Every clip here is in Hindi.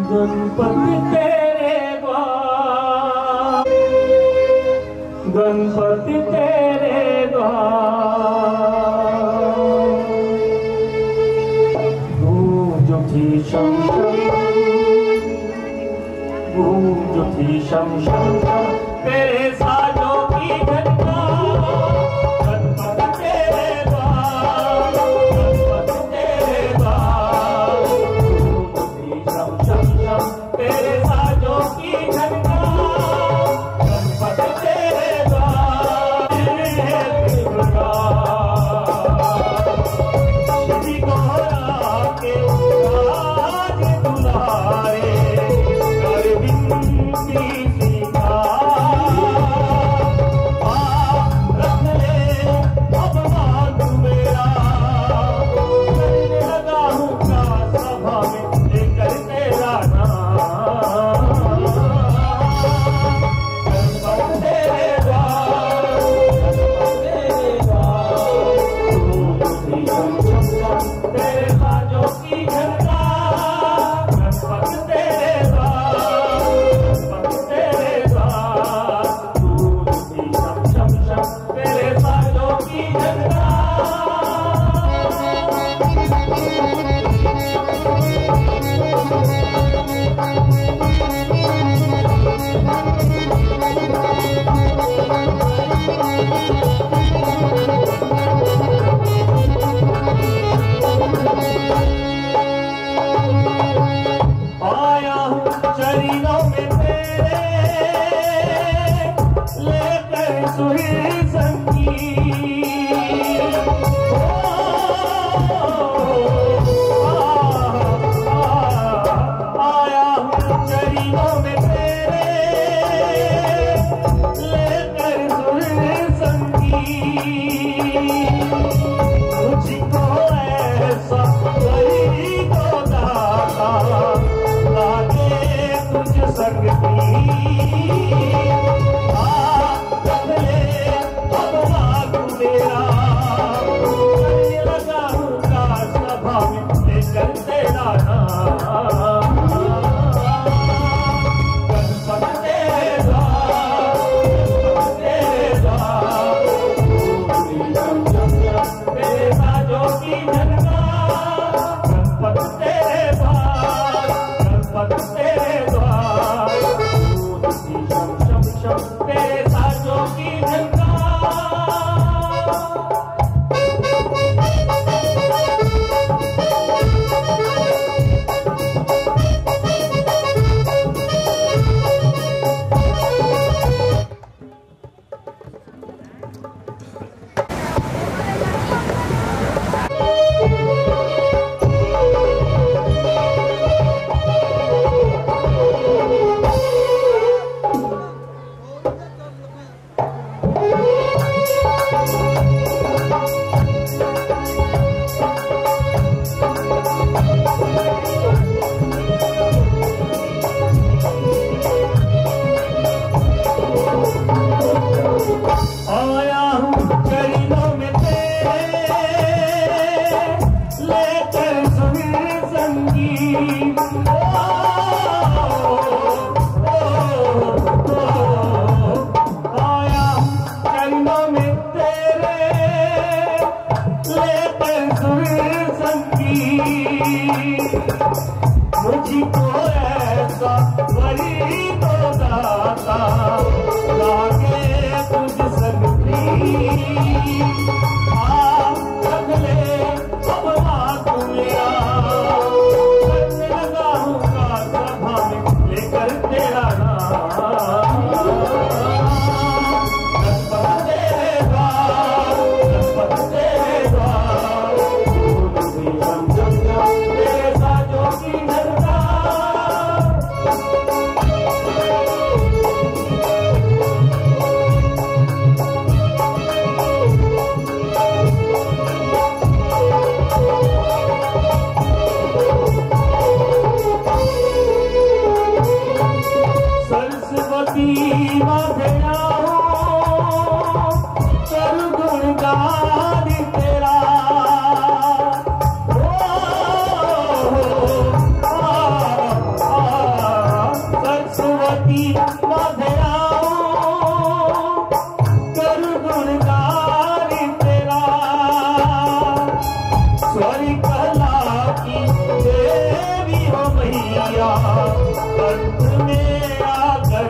गणपति तेरे द्वार, गणपति तेरे द्वार गूंज उठी शम शम, गूंज उठी शम शम शम तेरे साजों की घंटा। गणपति तेरे द्वार, गणपति तेरे द्वार गूंज उठी शम शम शम तेरे साजों की घंटा। गणपति तेरे द्वार श्री गौरा के राज दुलारे कर विनती मुझको ऐसा वही तो दाता लागे तुझ संग रख ले अब हाथ मेरा करने लगा हूँ का सभा में लेकर तेरा नाम। गणपति तेरे द्वार, गणपति तेरे द्वार तेरे साजों की घंटा। सरस्वती माधया कर गुणगान तेरा, हरि कला की देवी हो मैया कंठ में आकर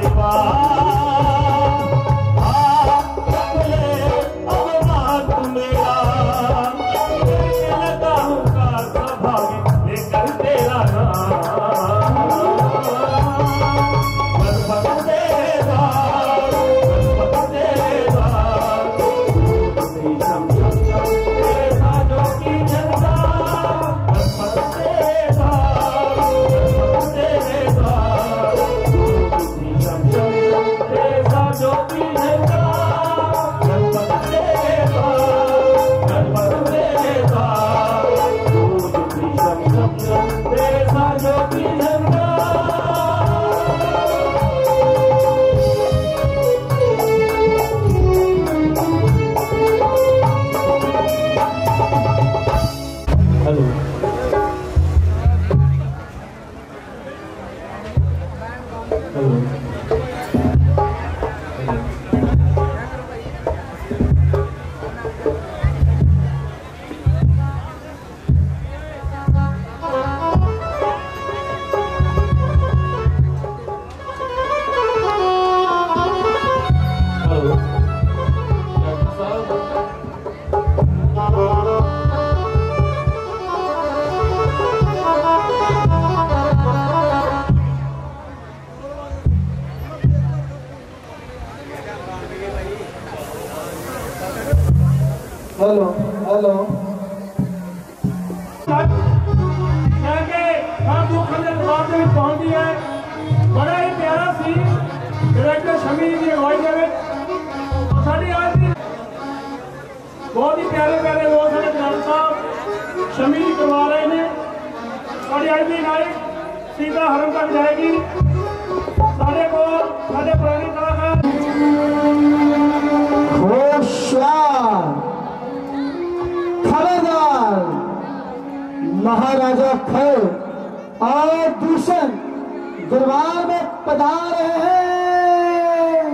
हेलो हेलो पहुंची है बड़ा ही प्यारा सी डायरेक्टर शमी की अगवाई में साड़ी आज की बहुत ही प्यारे प्यारे लोग साढ़े जनाब साहब शमी करवा रहे हैं साड़ी आज की नाइट सीधा हरम तक जाएगी साढ़े को साढ़े पुरानी कलाकार खबरदार महाराजा खर और दूषण दरबार में पधार रहे हैं।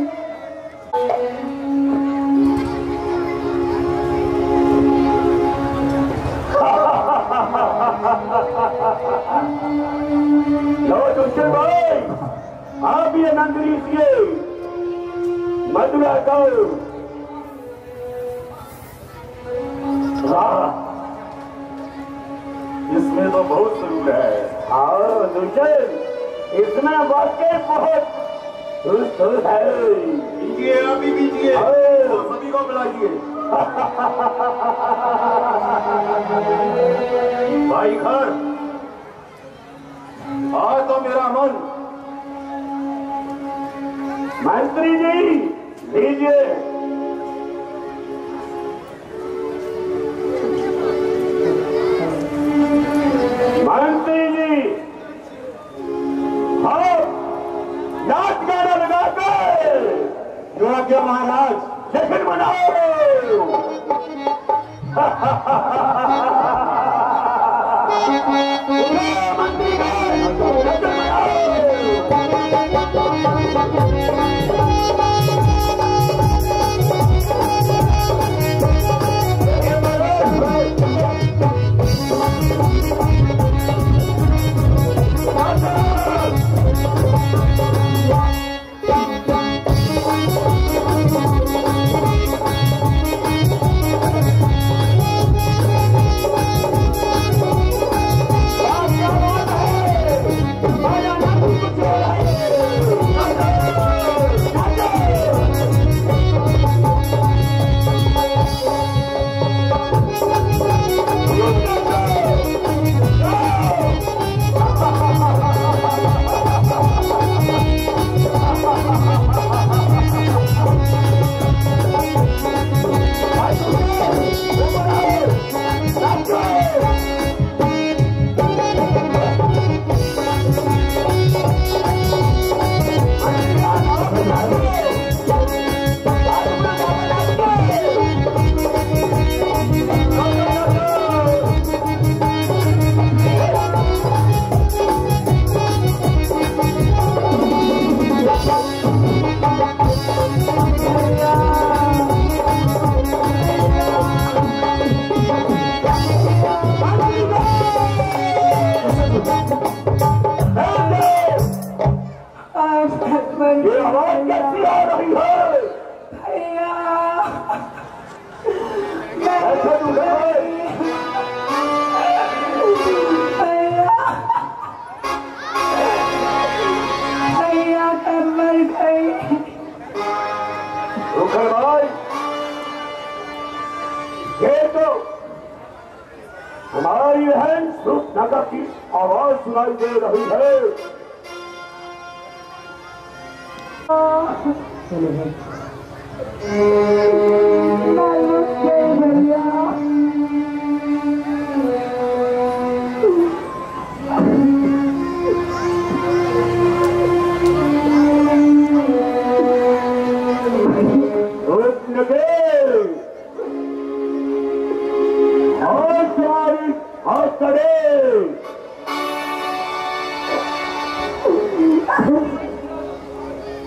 लो दूषण भाई आप भी आनंद लीजिए मधुरा गौ इसमें तो बहुत जरूर है। आओ दूषण इतना वाकई बहुत है। पीजिए आप भी पीजिए सभी को बुलाइए। भाई घर आज तो मेरा मन मंत्री जी लीजिए मंत्री जी हाँ नाच गाना लगाकर जो आज्ञा महाराज जश्न मनाओ। मंत्री जश्न मनाओ। बहन सूर्पनखा की आवाज सुनाई दे रही है।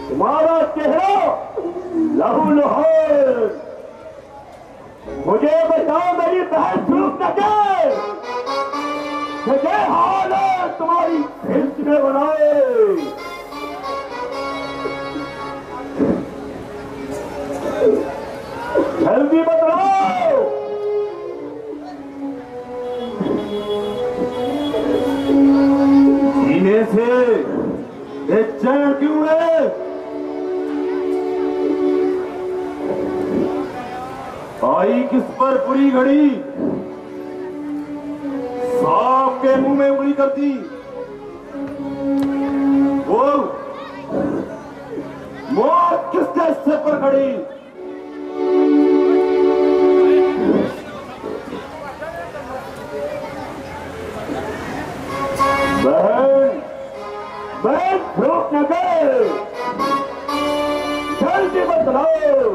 तुम्हारा चेहरा लहूलुहान, मुझे बताओ मेरी बहन सूर्पनखा, मुझे हाल है तुम्हारी हिंस में बनाए। जल्दी बतलाओ, सीने से ये चैन क्यों है? आई किस पर पूरी घड़ी सांप के मुंह में उंगली कर दी। वो मौत किसके सिर पर खड़ी? बहन सूर्पनखा, जल्दी बतलाओ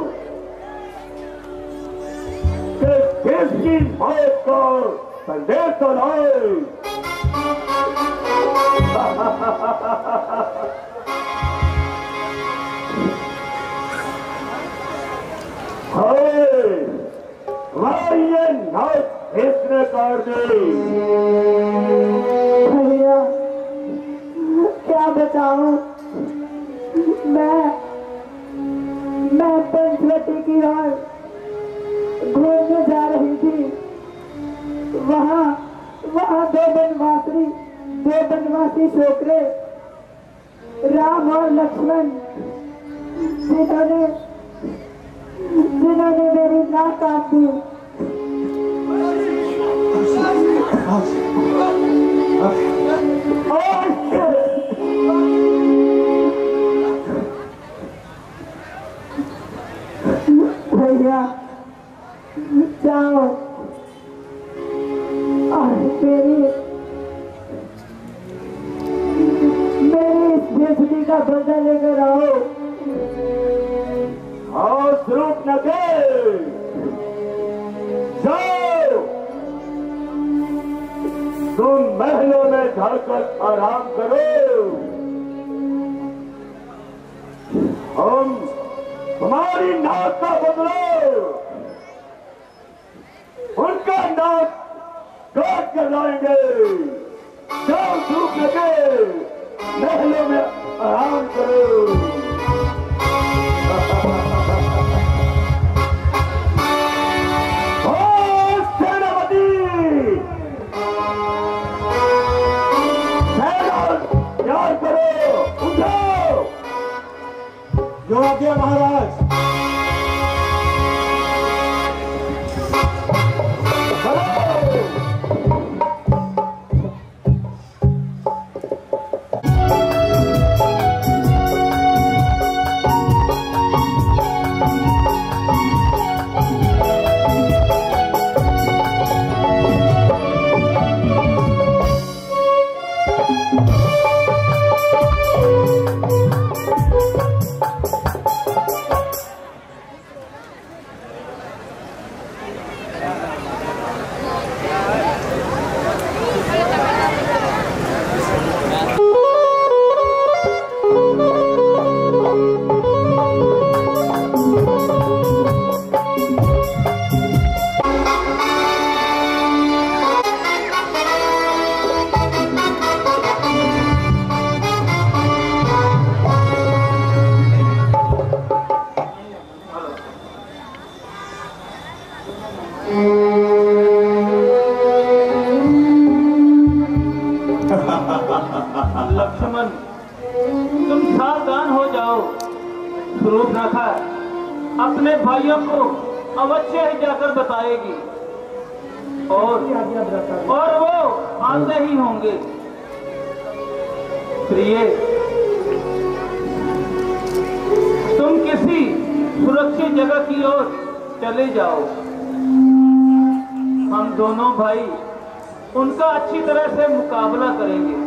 कि किसकी मौत का संदेश तो लाए। हमारी ये नाक इसने काट दी। भैया क्या बताऊं, मैं पंचवटी की ओर घूमने जा रही थी। वहाँ दो बनवासी छोकरे राम और लक्ष्मण, जिन्होंने मेरी नाक काट दी। भैया जाओ और मेरी इस बेइज्जती का बदला लेकर आओ। और सूर्पनखा, जाओ तुम महलों में जाकर आराम करो। हम तुम्हारी नाक का बदलो उनका नाक काट कर लाएंगे। जाओ सूर्पनखा, महलों में आराम करो। जो आज्ञा महाराज। लक्ष्मण, तुम सावधान हो जाओ। सूर्पनखा अपने भाइयों को अवश्य ही जाकर बताएगी और वो वहां से ही होंगे। प्रिय, तुम किसी सुरक्षित जगह की ओर चले जाओ। हम दोनों भाई उनका अच्छी तरह से मुकाबला करेंगे।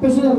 पीछे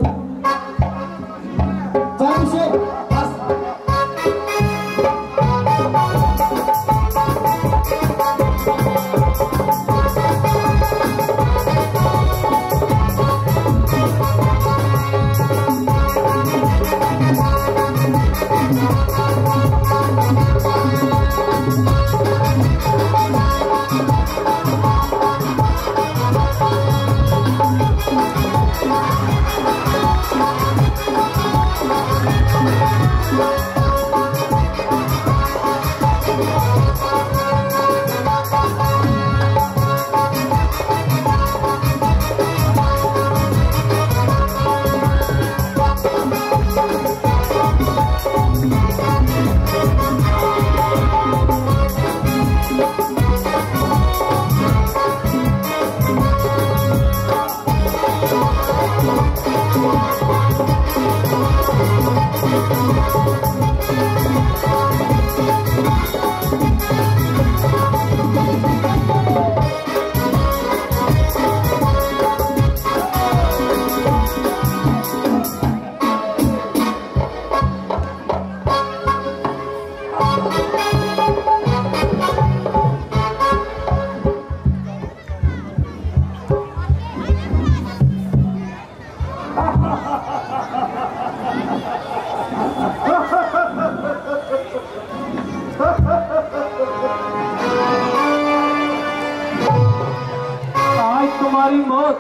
तुम्हारी मौत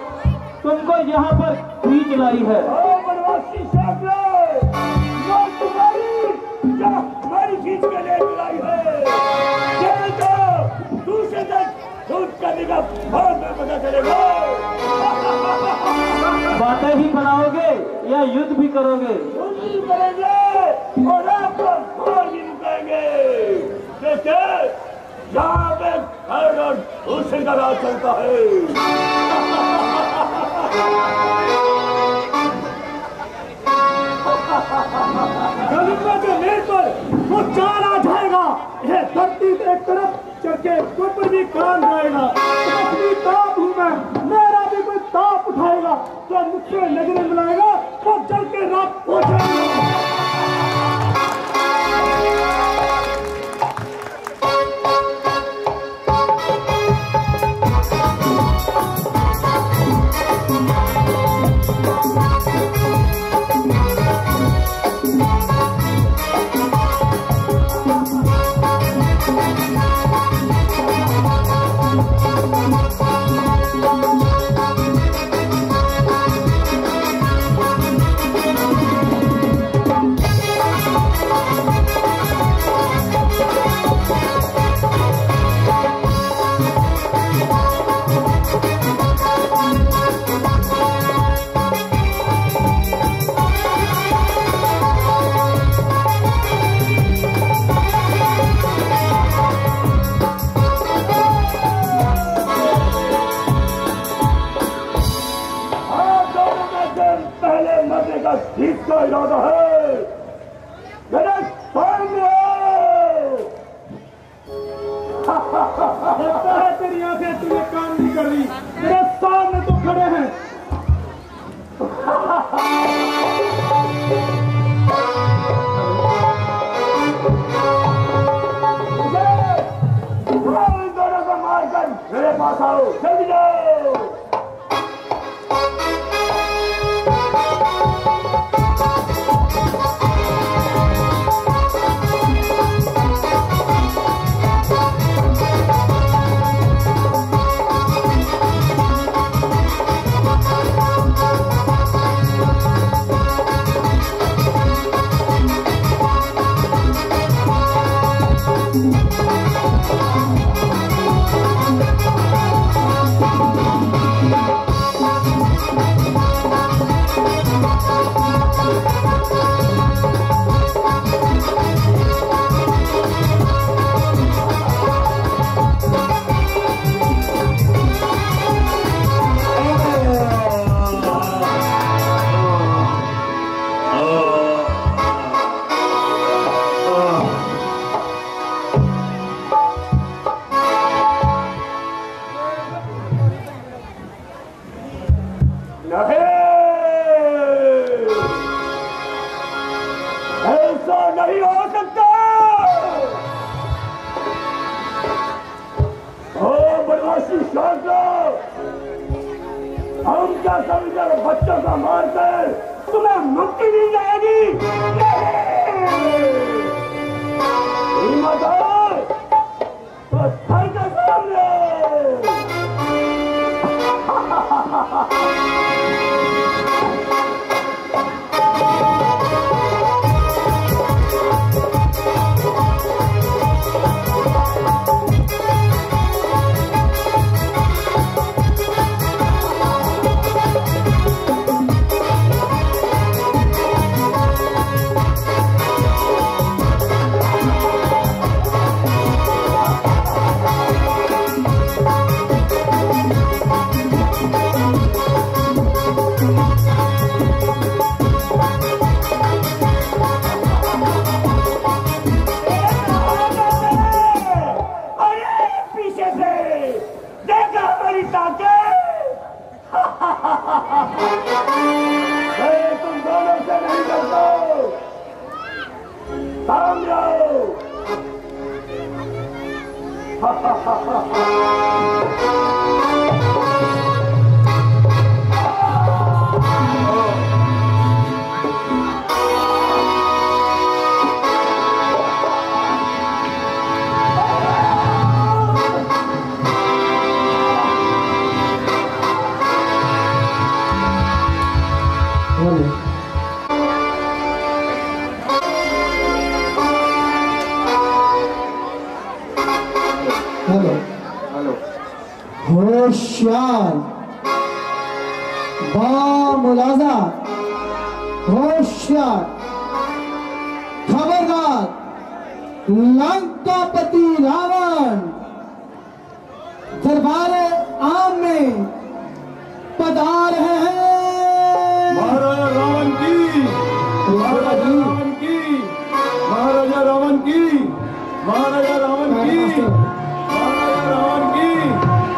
तुमको यहाँ पर खींच लाई है। बनवासी तुम्हारी खींच के ले लाई है। दूसरे दिन दूध करने का बाद में पता चलेगा। बातें ही बनाओगे या युद्ध भी करोगे? युद्ध भी करेंगे और आपको मार भी रुकाएंगे। यहाँ पे घर और दूसरे का राज चलता है। गरीबों के मेल पर वो चार आ जाएगा। यह धरती से एक तरफ चढ़के ऊपर भी काम जाएगा। अपनी ताप हूँ मैं, मेरा भी कोई ताप उठाएगा तो मुझसे नजरें मिलाएगा तो जल के रात हो जाएगा। इसका इरादा है मेरे सामने। लगता है तेरी आंखें तुझे काम नहीं कर रही, मेरे सामने तो खड़े हैं। इन दोनों को मारकर मेरे पास आओ, जल्दी जाओ। पर तुम्हें मुक्ति दी जाएगी। हिम्मत हो तो थल के सामने। तुम दोनों से नहीं डरता। सामने आओ। Hello hello. होशियार बामुलाजा, होशियार खबरदार, लंकापति रावण दरबार आम में पधार रहे हैं। महाराजा रावण की, महाराजा रावण की, महाराजा रावण की, महाराजा रावण की, महाराजा रावण की,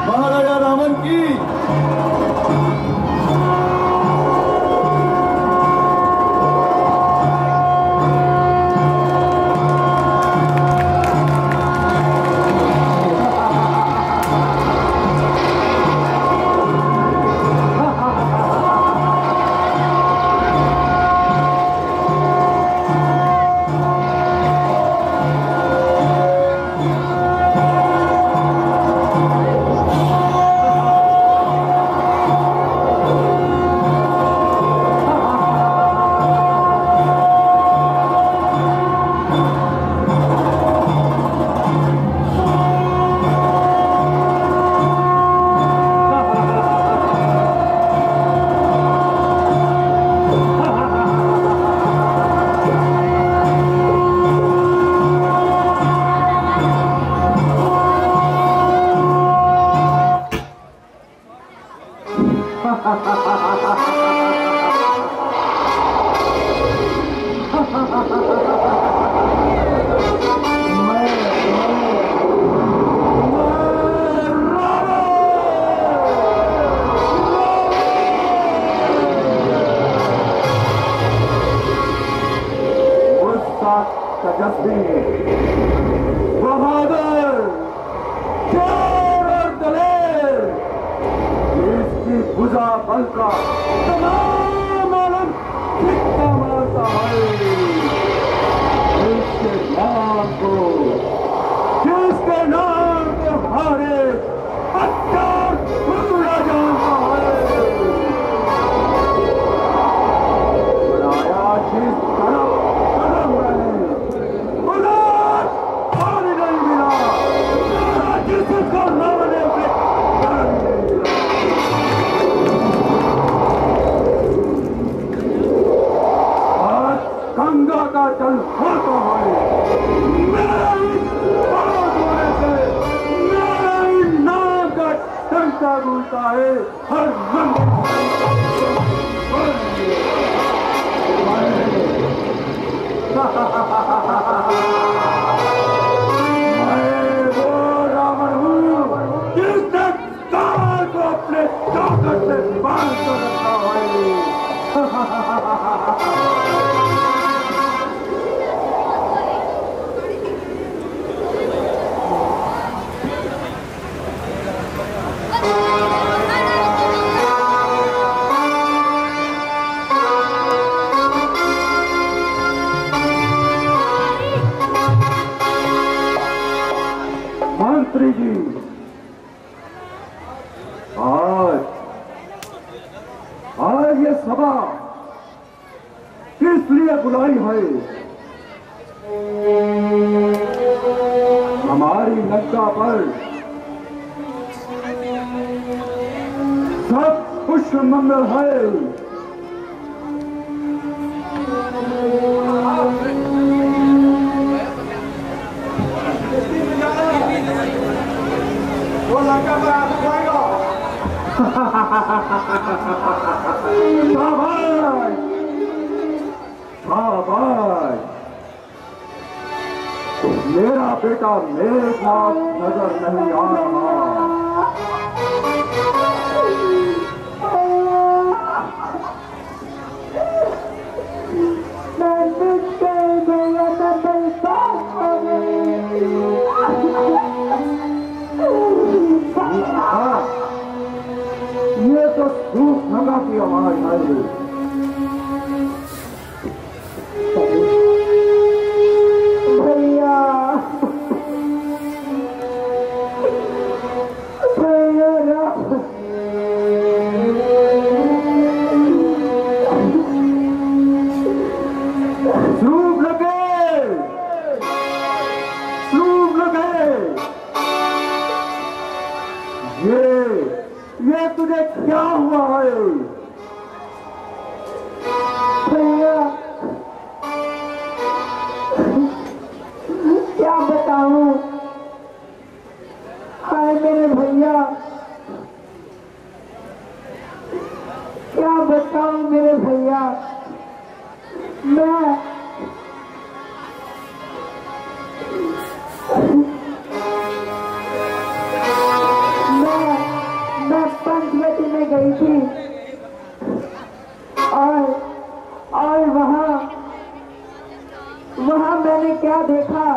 महाराजा रावण की। बहादुर, चोर और दलेर, इसकी भुजा बल का तमाम आलम कितना मारता है। इसके नाम को, जिसके नाम को हारे हत्यार पूरा जानता है। बनाया जिस तरफ कदम रहे, उधर पानी नहीं मिला। जिसको मारने पे डर नहीं मिला। आज गंगा का जल होता है। मेरा इस बात होने से मेरा इन नाम का डंका गूंजता है हर मैं वो रावण हूँ जिसने काल को अपने ताकत से बांध कर रखा है। आज ये सभा किस लिए बुलाई है? हमारी लंका पर सब कुछ मंगल है। वो लंका पर आ जाएगा। शाबाश शाबाश, मेरा बेटा मेरे साथ नजर नहीं आ रहा। ये तो धूप नगा की आवाज है। भैया सूप लगे। ये तुझे क्या हुआ है? भैया क्या बताऊं? हाय मेरे भैया, क्या बताऊं मेरे भैया। मैं पंचवटी में गई थी और वहाँ मैंने क्या देखा?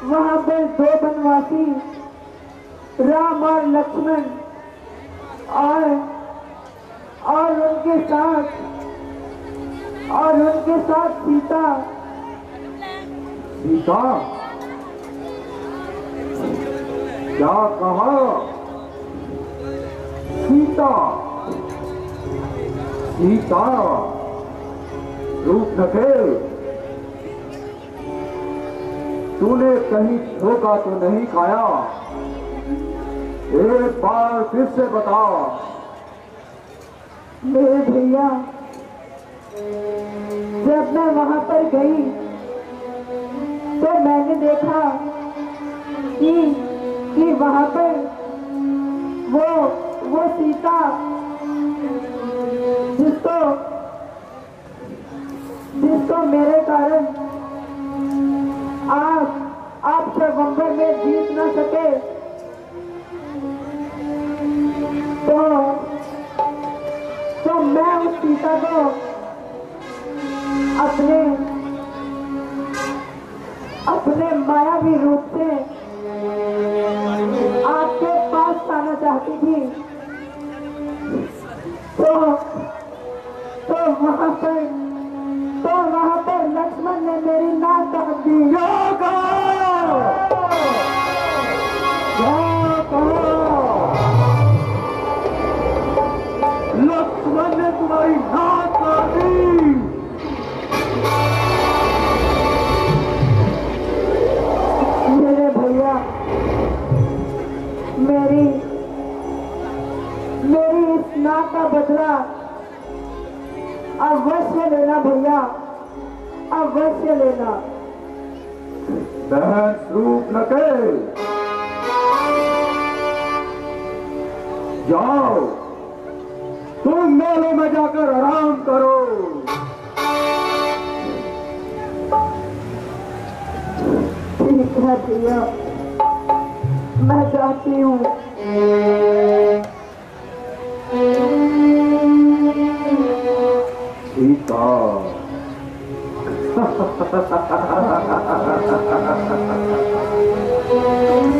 वहाँ पे दो बनवासी राम और लक्ष्मण और उनके साथ सीता। क्या कहा? सीता रूप नखे, तूने कहीं धोखा तो नहीं खाया? एक बार फिर से बता। मेरे भैया, जब मैं वहां पर गई तो मैंने देखा कि वहां पर वो सीता जिसको मेरे कारण आप स्वयंवर में जीत न सके, तो मैं उस सीता को अपने मायावी रूप से आपके पास लाना चाहती थी। तो वहां पर लक्ष्मण ने मेरी नाक काट दी। लक्ष्मण ने तुम्हारी नाक काट दी? मेरे भैया, मेरी इस नाक का बदला अवश्य लेना भैया, अवश्य लेना। बहन रूप नके, जाओ तुम मेले में जाकर आराम करो। ठीक है भैया, मैं जाती हूँ। सीता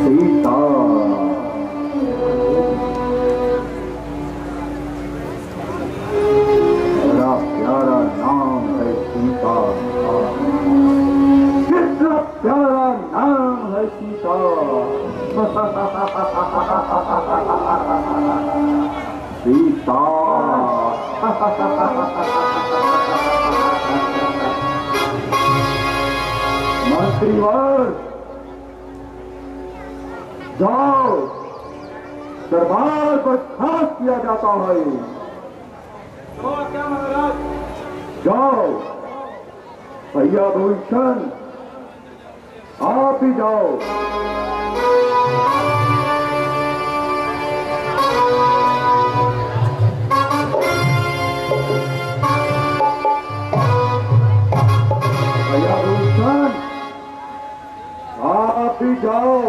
सीता, बड़ा प्यारा नाम है सीता, कितना प्यारा नाम है सीता। सीता मंत्रीवर जाओ, दरबार पर खास किया जाता है। क्या महाराज? जाओ भैया भूषण, आप ही जाओ। भैया भूषण, आप ही जाओ।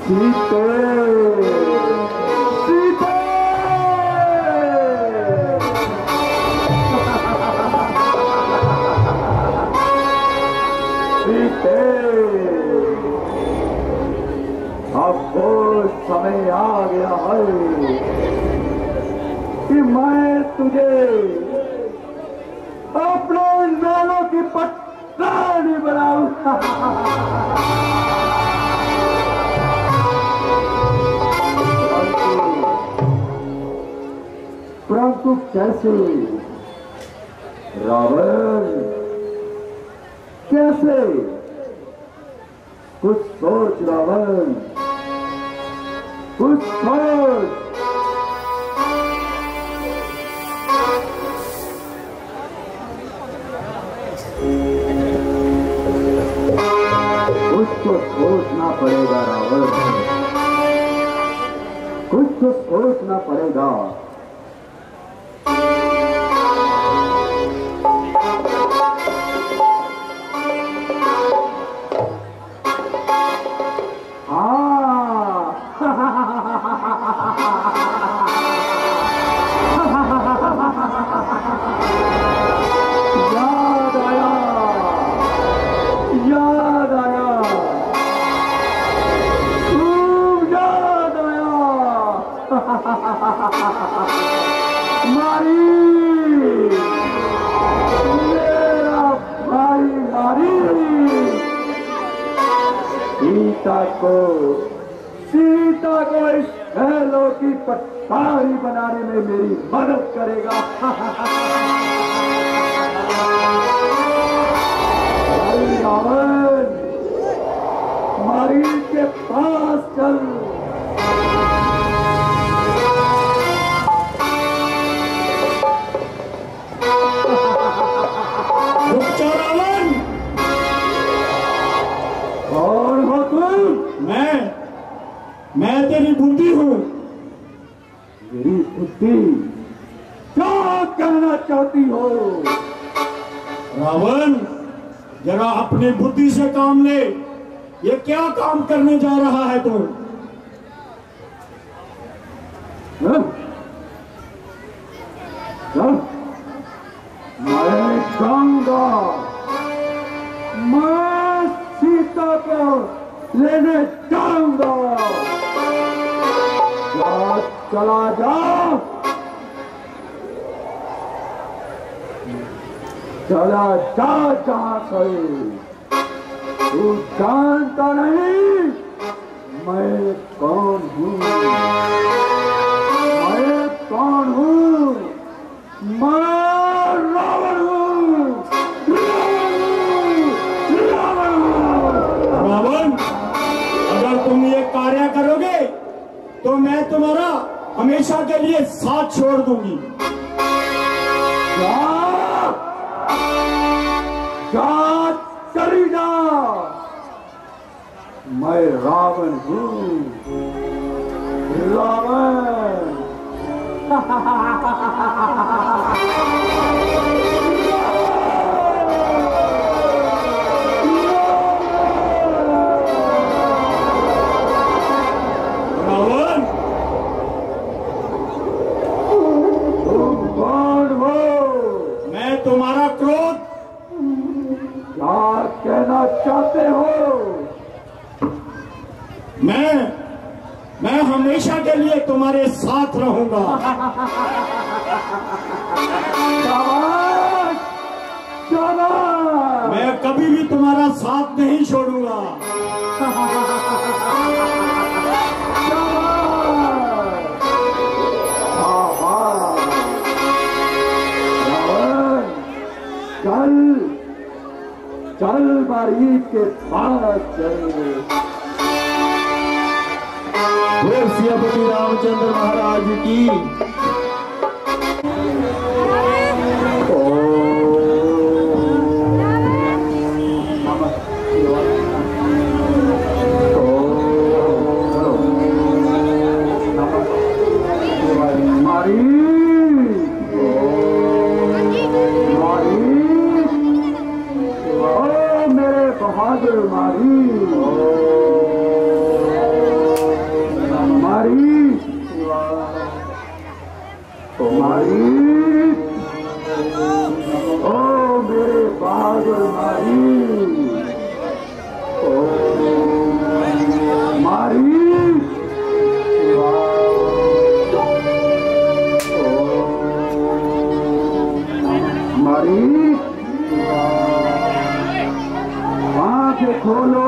सीते सीते सीते, अब वो समय आ गया है कि मैं तुझे अपने नालों की पट्टानी बनाऊं। परंतु कैसे रावण, कैसे? कुछ सोच रावण, कुछ सोच। कुछ तो सोचना पड़ेगा रावण, कुछ तो सोचना पड़ेगा। सीता को इस महलों की पट्टारी बनाने में मेरी मदद करेगा। रावण, मरीज के पास चल। रावण, कौन हो तुम? मैं तेरी बुद्धि हूँ। मेरी बुद्धि? क्या कहना चाहती हो? रावण, जरा अपनी बुद्धि से काम ले। ये क्या काम करने जा रहा है तू? मैं जाऊंगा, मैं सीता को लेने जाऊंगा। चला जा, चला जा जहां से। तू जानता नहीं मैं कौन हूँ, मैं कौन हूँ? मैं रावण हूँ, रावण, अगर तुम ये कार्य करोगे तो मैं तुम्हारा हमेशा के लिए साथ छोड़ दूंगी। चली जा, मैं रावण हूँ, रावण। क्या कहना चाहते हो? मैं हमेशा के लिए तुम्हारे साथ रहूंगा। शाबाश, शाबाश। मैं कभी भी तुम्हारा साथ नहीं छोड़ूंगा। चल बारीक के पास चलेंगे। सियापति रामचंद्र महाराज की। बहादुर मारी मारी, ओ मेरे बहादुर मारी, ओ मारी, मारी, आंखें खोलो।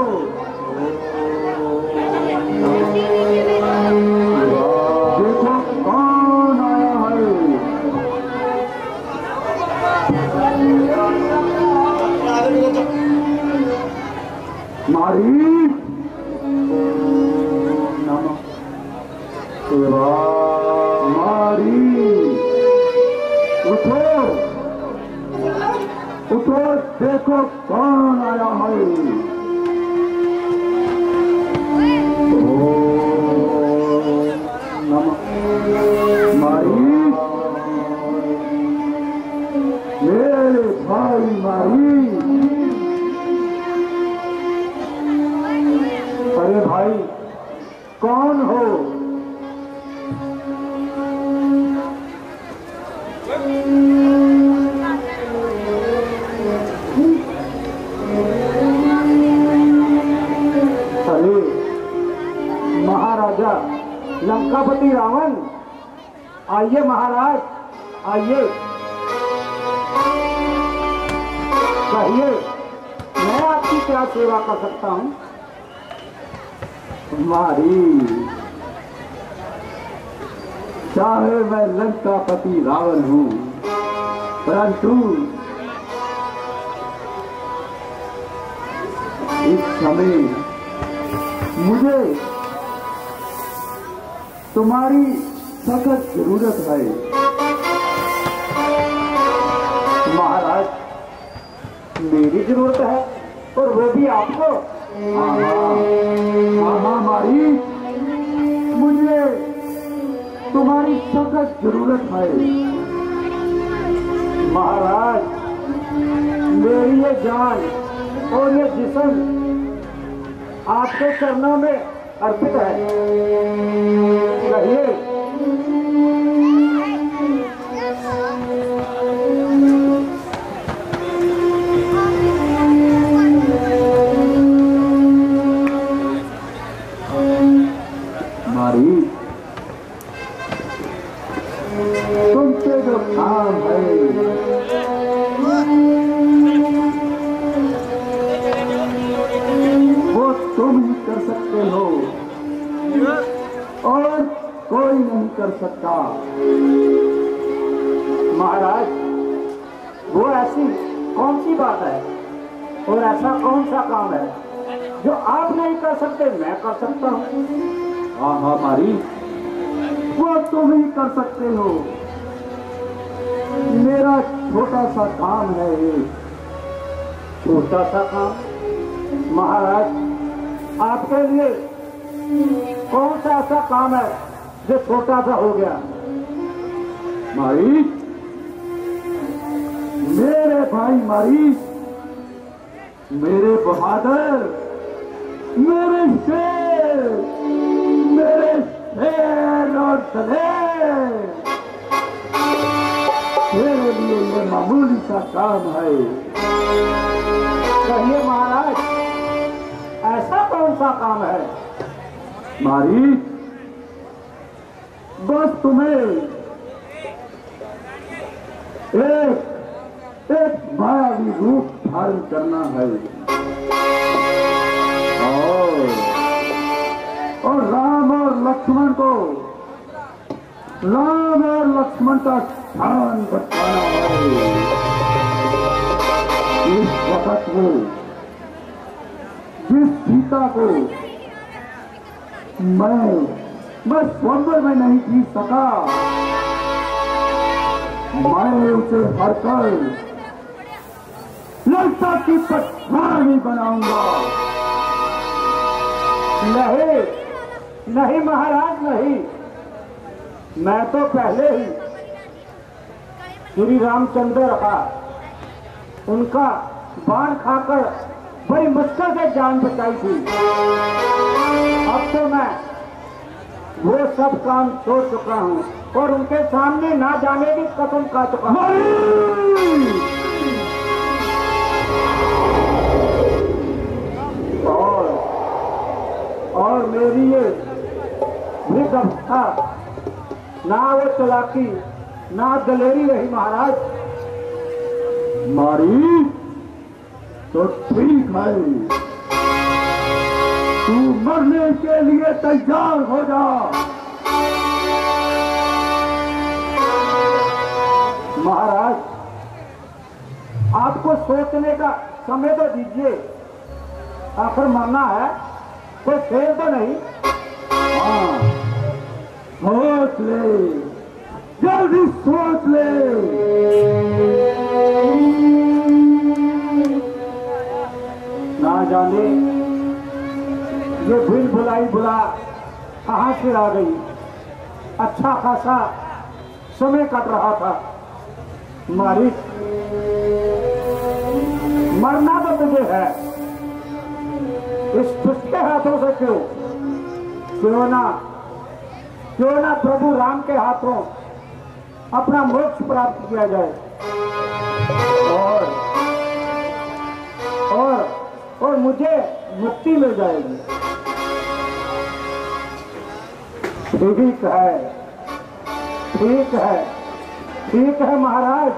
देखो कौन आया है। मारी मारी, उठो उठो, देखो कौन आया है। मारी, मेरे भाई मारी। अरे भाई कौन हो? अरे महाराजा लंकापति रावण, आइए महाराज आइए। कहिए मैं आपकी क्या सेवा कर सकता हूँ? मारी, चाहे मैं लंकापति रावण हूँ, परंतु इस समय मुझे तुम्हारी सख्त जरूरत है। महाराज मेरी जरूरत है और वो भी आपको? हाँ मारी, मुझे तुम्हारी सख्त जरूरत है। महाराज मेरी ये जान और ये जिस्म आपके चरणों में अर्पित है। कहिए मारी, तुमसे जो काम है वो तुम ही कर सकते हो और कोई नहीं कर सकता। महाराज वो ऐसी कौन सी बात है और ऐसा कौन सा काम है जो आप नहीं कर सकते मैं कर सकता हूँ? हाँ मारी, वो तुम ही कर सकते हो। मेरा छोटा सा काम है ये। छोटा सा काम? महाराज आपके लिए कौन सा ऐसा काम है जो छोटा सा हो गया? मारी, मेरे भाई मारी, मेरे बहादुर, मेरे शेर और दलेर, मेरे लिए ये मामूली सा काम है। कहिए महाराज, ऐसा कौन सा काम है? मारी, बस तुम्हें एक मायावी रूप धारण करना है और राम और लक्ष्मण का ध्यान बताना है। इस वक्त वो जिस सीता को मैं स्वयंवर में नहीं जीत सका, मैं उसे हरकर लंका की पटरानी बनाऊंगा। नहीं नहीं महाराज नहीं, मैं तो पहले ही श्री रामचंद्र का उनका बाण खाकर बड़ी मुश्किल से जान बचाई थी। अब तो मैं वो सब काम छोड़ चुका हूँ और उनके सामने ना जाने की कसम खा चुका हूँ। और मेरी ये वृद्ध अवस्था, ना वो चालाकी ना दलेरी रही महाराज। मारी तो ठीक है, तू मरने के लिए तैयार हो जा। महाराज, आपको सोचने का समय तो दीजिए, आखिर मरना है, कोई खेल तो नहीं। हाँ, सोच ले, जल्दी सोच ले। ना जाने ये भूल भुलाई बुला कहाँ से आ गई। अच्छा खासा समय कट रहा था। मारी, मरना तो मुझे है, इस दुष्ट हाथों से क्यों ना प्रभु राम के हाथों अपना मोक्ष प्राप्त किया जाए और मुझे मुक्ति मिल जाएगी। ठीक है महाराज,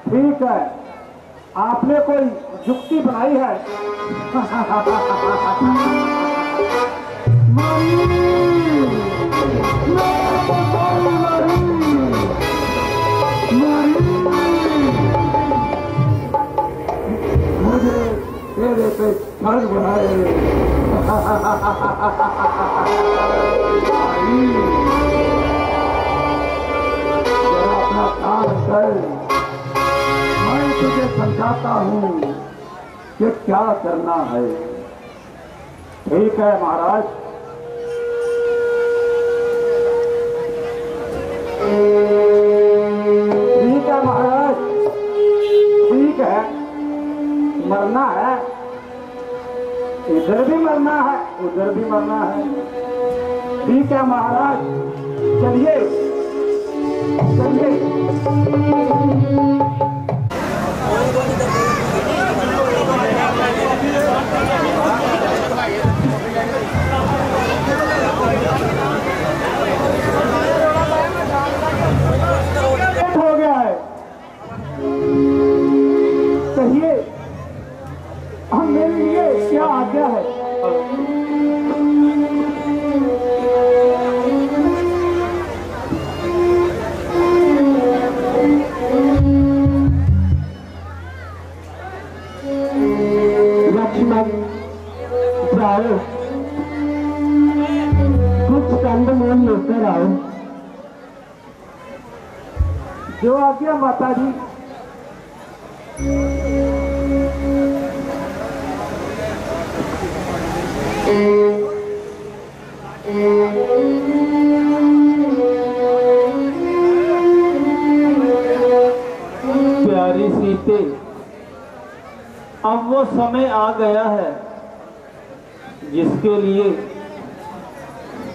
ठीक है, आपने कोई युक्ति बनाई है। मुझे तेरे पे गर्व है। जरा अपना काम कर, मैं तुझे समझाता हूँ कि क्या करना है। ठीक है महाराज। ठीक है महाराज, ठीक है, मरना है, इधर भी मरना है, उधर भी मरना है। ठीक है महाराज, चलिए चलिए। हो गया है, कहिए हम मेरे लिए क्या आज्ञा है? लक्ष्मण, जाओ, कुछ कंदमूल लेकर आओ। जो आज्ञा माता जी। प्यारी सीते, अब वो समय आ गया है जिसके लिए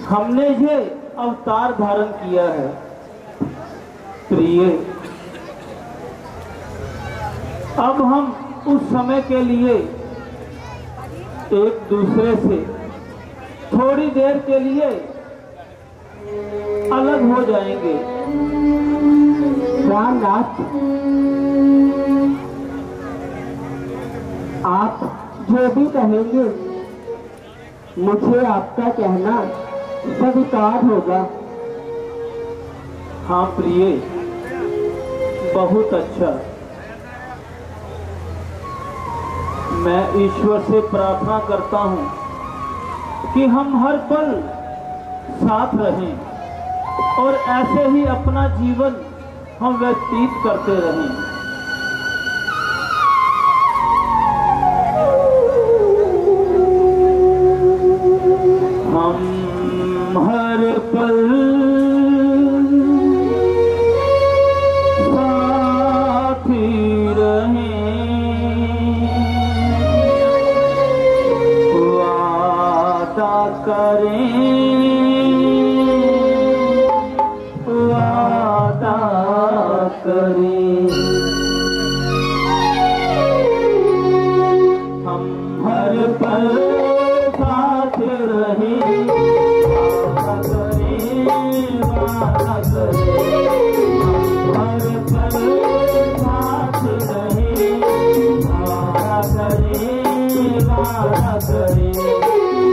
हमने ये अवतार धारण किया है। प्रिय, अब हम उस समय के लिए एक दूसरे से थोड़ी देर के लिए अलग हो जाएंगे। रामनाथ, आप जो भी कहेंगे मुझे आपका कहना स्वीकार होगा। हाँ प्रिय, बहुत अच्छा। मैं ईश्वर से प्रार्थना करता हूँ कि हम हर पल साथ रहें और ऐसे ही अपना जीवन हम व्यतीत करते रहें। हम हर पल साथ ही रहें, वादा करें, वादा करें। हम हर पल साथ रहें, वादा करें, वादा करें। हम हर पल साथ रहें, वादा करें, वादा करें।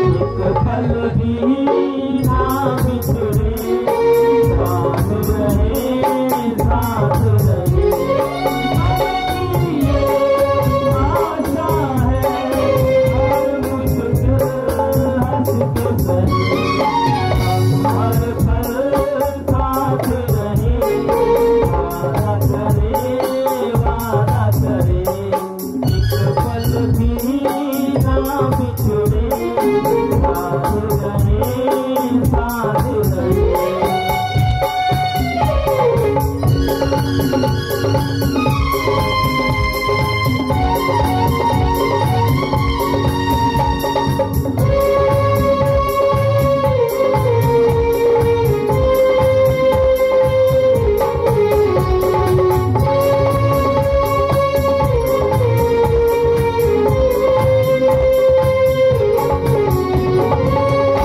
एक पल भी ना बिछड़े, साथ रहे, साथ रहे। आशा है हर मुश्किल हंस के सही। हम हर पल साथ रहे, वादा करे, वादा करे। एक पल भी ना बिछड़े, साथ रहे, साथ रहे।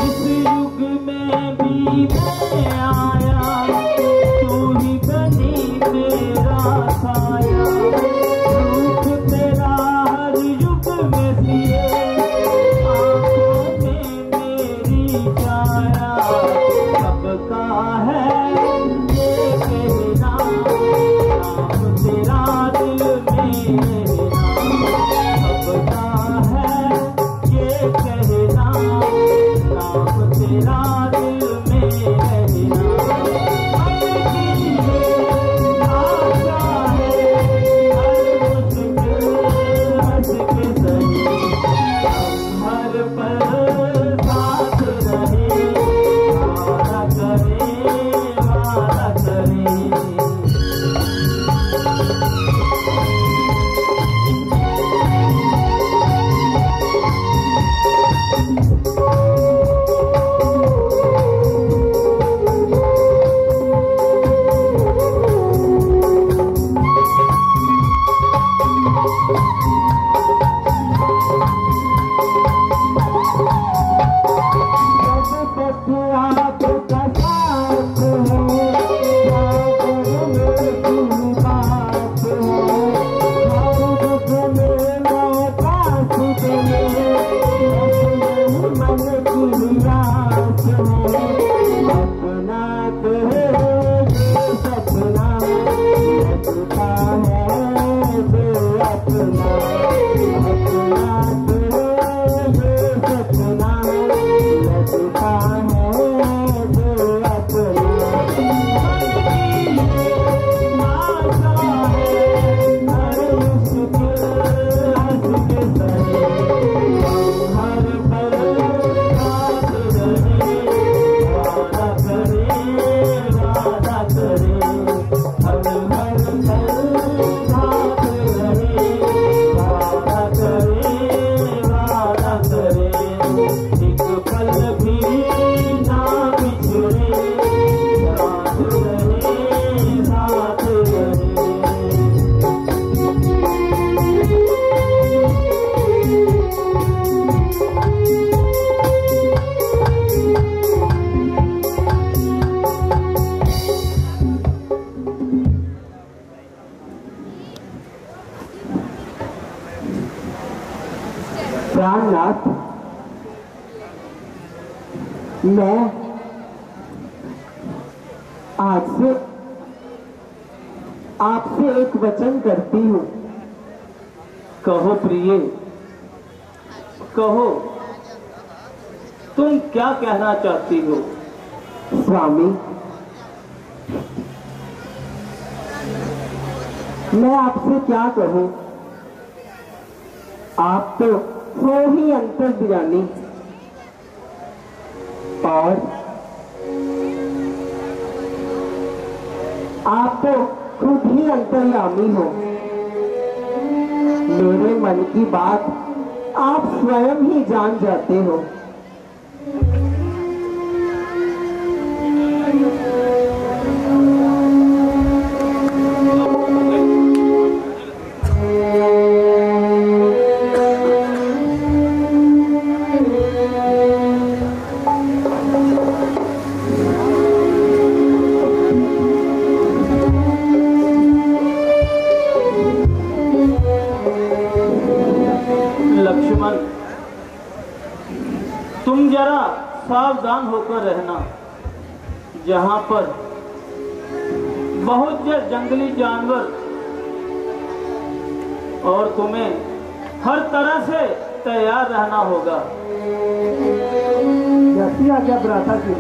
इस युग में भी मैं आया, तू ही बनी मेरा साया। रूप तेरा हर युग में सिए, आंखों में मेरी छाया। सबका है ये कहना, नाम तेरा दिल में रहना। सबका है ये कहना, नाम तेरा दिल में रहना। आशा है हर मुश्किल हंस के सही। हम हर पल साथ रहे, वादा करे, वादा करे। प्राणनाथ, मैं आज से आपसे एक वचन करती हूँ। कहो प्रिय, कहो, तुम क्या कहना चाहती हो? स्वामी, मैं आपसे क्या कहूँ, आप तो हो ही अंतर्यामी और आप तो खुद ही अंतर्यामी हो। मेरे मन की बात आप स्वयं ही जान जाते हो। लक्ष्मण, तुम जरा सावधान होकर रहना। जहां पर बहुत से जंगली जानवर और तुम्हें हर तरह से तैयार रहना होगा। जैसी आज्ञा भ्राता जी।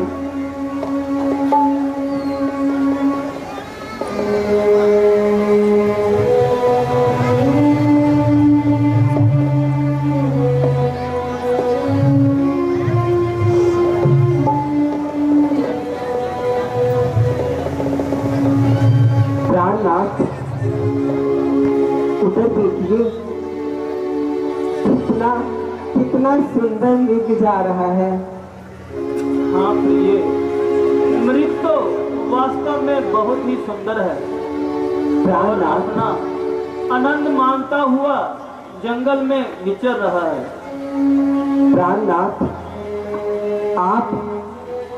प्राणनाथ, उधर देखिए, कितना कितना सुंदर मृग जा रहा है। हाँ प्रिय, मृग तो वास्तव में बहुत ही सुंदर है और प्राणनाथ, अपना आनंद मानता हुआ जंगल में विचर रहा है। प्राणनाथ, आप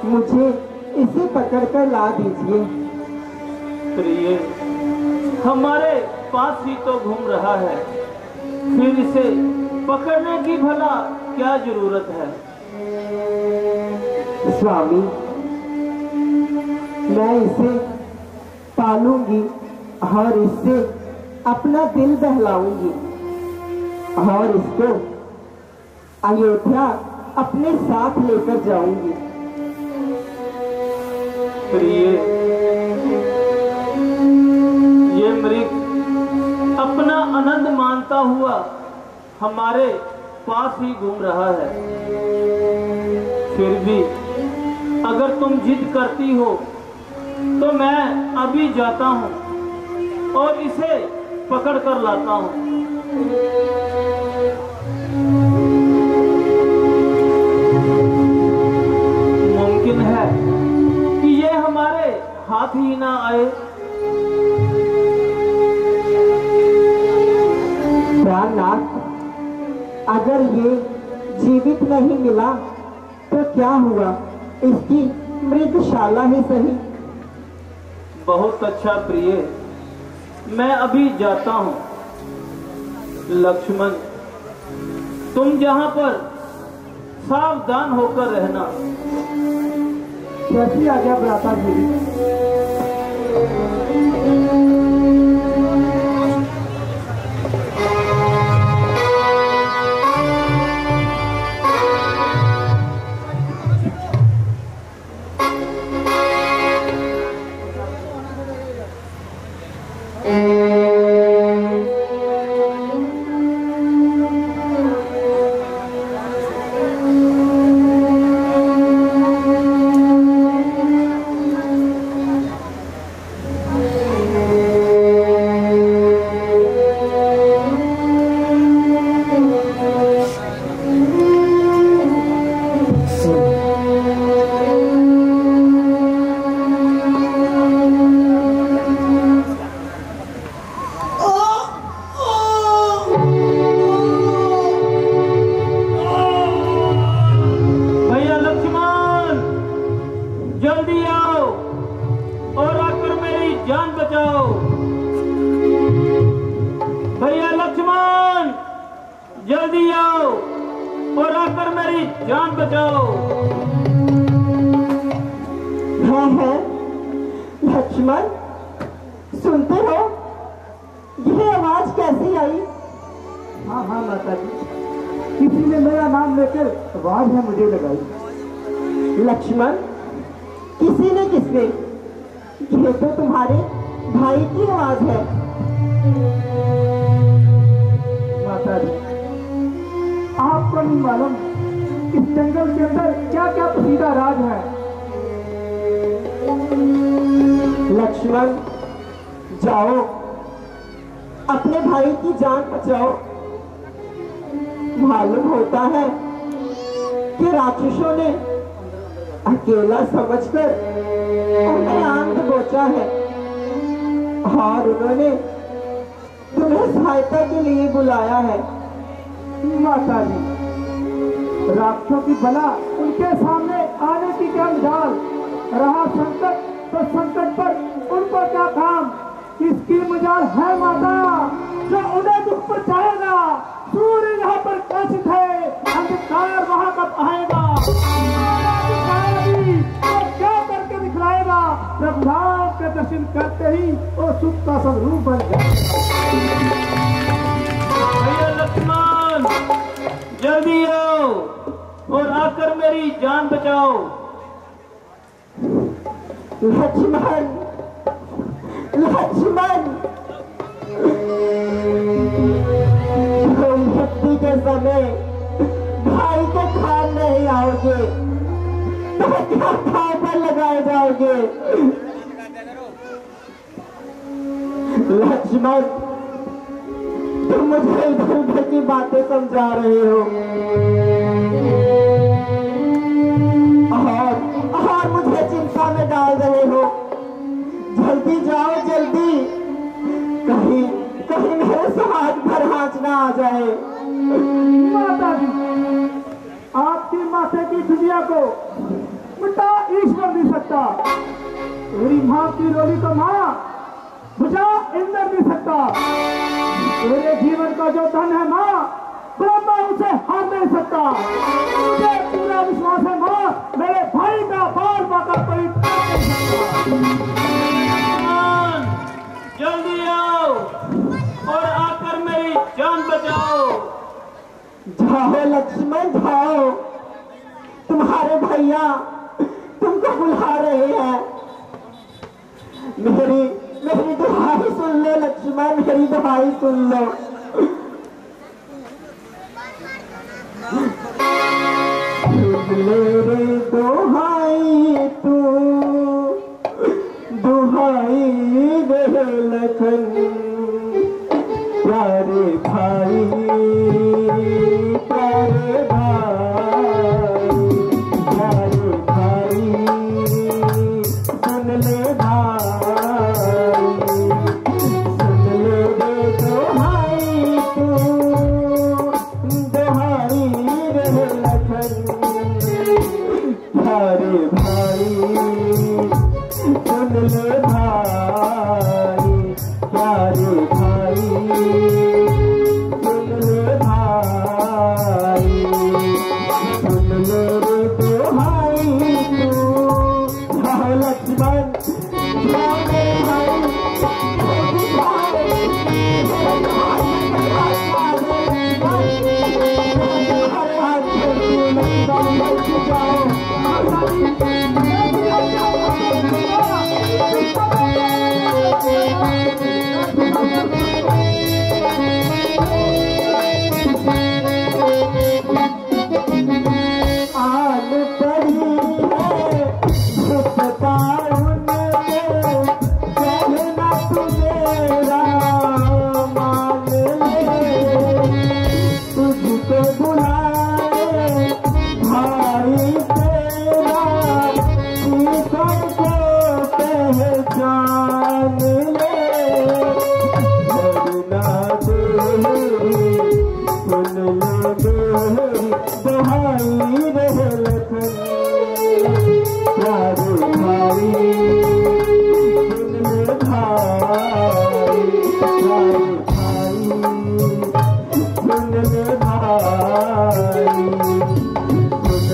मुझे इसे पकड़कर ला दीजिए। प्रिय, हमारे पास ही तो घूम रहा है, फिर इसे पकड़ने की भला क्या जरूरत है? स्वामी, मैं इसे पालूंगी और इससे अपना दिल बहलाऊंगी और इसको अयोध्या अपने साथ लेकर जाऊंगी। प्रिय, ये मृग अपना आनंद मानता हुआ हमारे पास ही घूम रहा है। फिर भी अगर तुम जिद करती हो तो मैं अभी जाता हूँ और इसे पकड़ कर लाता हूँ। मुमकिन है कि ये हमारे हाथ ही ना आए। प्राणनाथ, अगर ये जीवित नहीं मिला तो क्या हुआ, इसकी मृगशाला ही सही। बहुत अच्छा प्रिय, मैं अभी जाता हूँ। लक्ष्मण, तुम जहाँ पर सावधान होकर रहना। कैसी आज्ञा भ्राता जी। जान बचाओ। है लक्ष्मण, सुनते हो ये आवाज कैसी आई? हाँ हाँ माता जी, किसी ने मेरा नाम लेकर आवाज है मुझे लगाई। लक्ष्मण, किसी ने किसने? ये तो तुम्हारे भाई की आवाज है। माता जी, आपको नहीं मालूम इस जंगल के अंदर क्या क्या पसीदा राज है। लक्ष्मण, जाओ अपने भाई की जान बचाओ। मालूम होता है कि राक्षसों ने अकेला समझकर उन्हें आंध बोचा है और उन्होंने तुम्हें सहायता के लिए बुलाया है। माता जी, राक्षसों की बला उनके सामने आने की क्या मजाल। रहा संकट तो संकट पर उनको क्या काम। इसकी मजाल है माता जो उन्हें दुख पहुंचाएगा। सूर्य यहाँ पर कैसे है, अंधकार वहां कब आएगा। तो क्या करके दिखलाएगा। प्रभुधाम के दर्शन करते ही वो सुख का स्वरूप बन जाए। भैया लक्ष्मण, जल्दी आओ और आकर मेरी जान बचाओ। लक्ष्मण, लक्ष्मण, मृत्यु के समय भाई को खान नहीं आओगे तो क्या खाओ पर लगाए जाओगे। लक्ष्मण, तुम मुझे इधर उधर की बातें समझा रहे हो और मुझे चिंता में डाल रहे हो। जल्दी जाओ, जल्दी, कहीं कहीं मेरे समाज पर हाथ ना आ जाए। माता जी, आपकी माथे की दुनिया को मिटा ईश्वर नहीं सकता। मेरी माँ की रोली को माँ बुझा इंद्र नहीं सकता। मेरे जीवन का जो धन है माँ, ब्रह्मा उसे हार नहीं सकता। मुझे पूरा विश्वास है माँ, मेरे भाई का बाल बाका कोई जल्दी आओ और आकर मेरी जान बचाओ। जाओ लक्ष्मण, जाओ, तुम्हारे भैया तुमको बुला रहे हैं। मेरी दुहाई सुन लो लक्ष्मण, मेरी दुहाई सुन लो। मेरे दुहाई तू, दुहाई दे लखन, प्यारे भाई, प्यारे भाई, प्यारे भाई, सुन ले भाई, सुन ले रे दुहाई तू, दुहाई दे लखन, प्यारे भाई, सुन ले भाई, प्यारे भाई, सुन ले भाई, सुन ले रे दुहाई तू। जाओ लक्ष्मण, जाओ मेरे भाई, आन पड़ी है झुकता उनके, कहना तुझे राम मान ले, तुझको बुलाए भाई तेरा, ईश्वर को पहचान ले, डरना देरी, सुन ले देरी, दुहाई रह लखन, प्यारे भाई, सुन ले भाई, प्यारे भाई, सुन ले भाई, सुन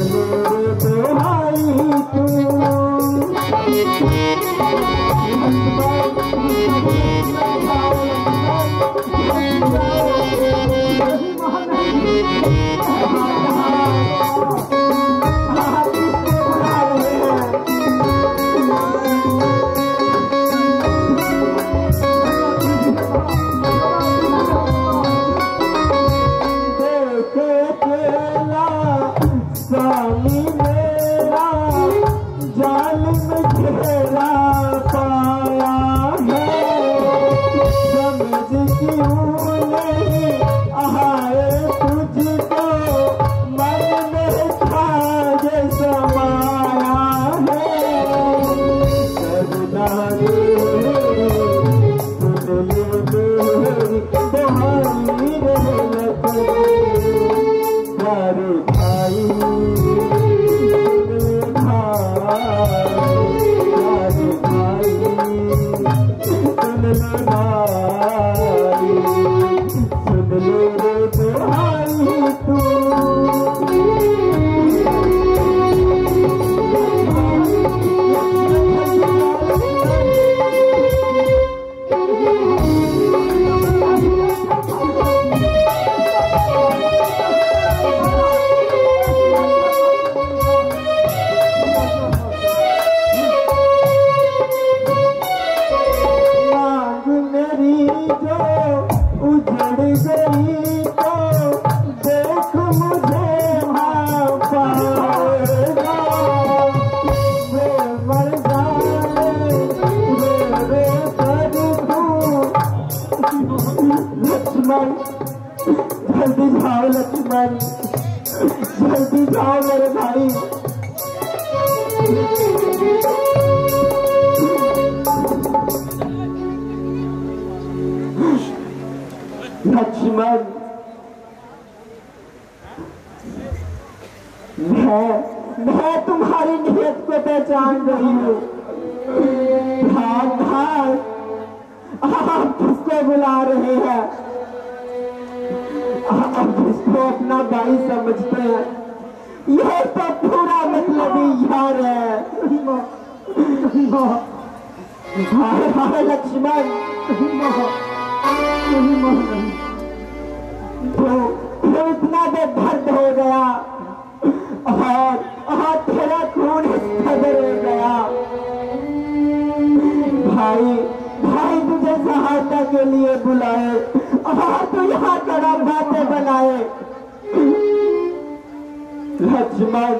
स्वामी मेरा जालिम घेरा पाया है, समझ क्यों नहीं आए तुझको, मन में था ये समाया है। करुणा रे सुन ले मेरी तुम्हारी रहमत, प्यारे भाई प्यारे भाई सुन ले भाई, सुन ले रे भाई तू। मांग मेरी जो उजड़ गई तो देख मुझे वहाँ पाएगा, वे मर जाए रे कर दूं। लक्ष्मण जल्दी जाओ, लक्ष्मण जल्दी जाओ मेरे भाई। लक्ष्मण मैं तुम्हारी नियत को पहचान रही हूँ। भाग भाग, आप किसको बुला रहे हैं? आप किसको अपना भाई समझते हैं? यह तो पूरा मतलबी यार है। हाय लक्ष्मण, तो इतना बेदर्द हो गया और तेरा खून खबर हो गया। भाई भाई तुझे सहायता के लिए बुलाए और तू यहाँ कड़ा बातें बनाए। लक्ष्मण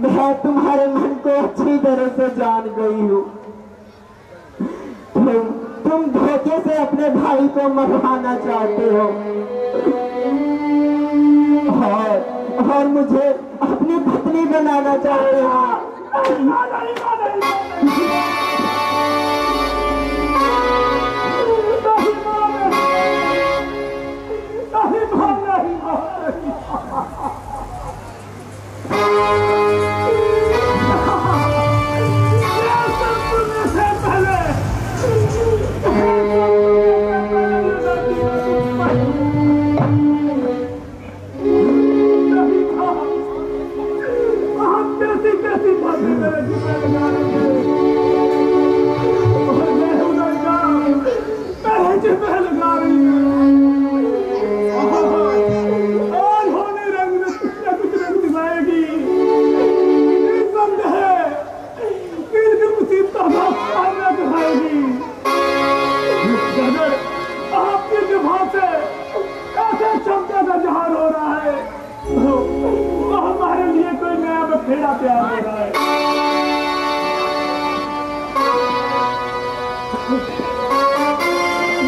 मैं तुम्हारे मन को अच्छी तरह से जान गई हूँ। तुम धोखे से अपने भाई को मरवाना चाहते हो और मुझे अपनी पत्नी बनाना चाहते हो।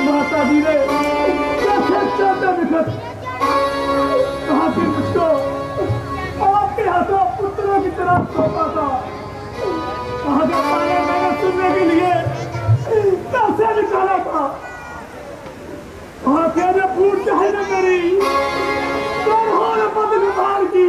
माता जी ने आपके हाथों पुत्रों की तरह सौंपा था। मैंने सुनने के लिए पैसे निकाला था। ने फूट चाहे न मेरी बदली मार की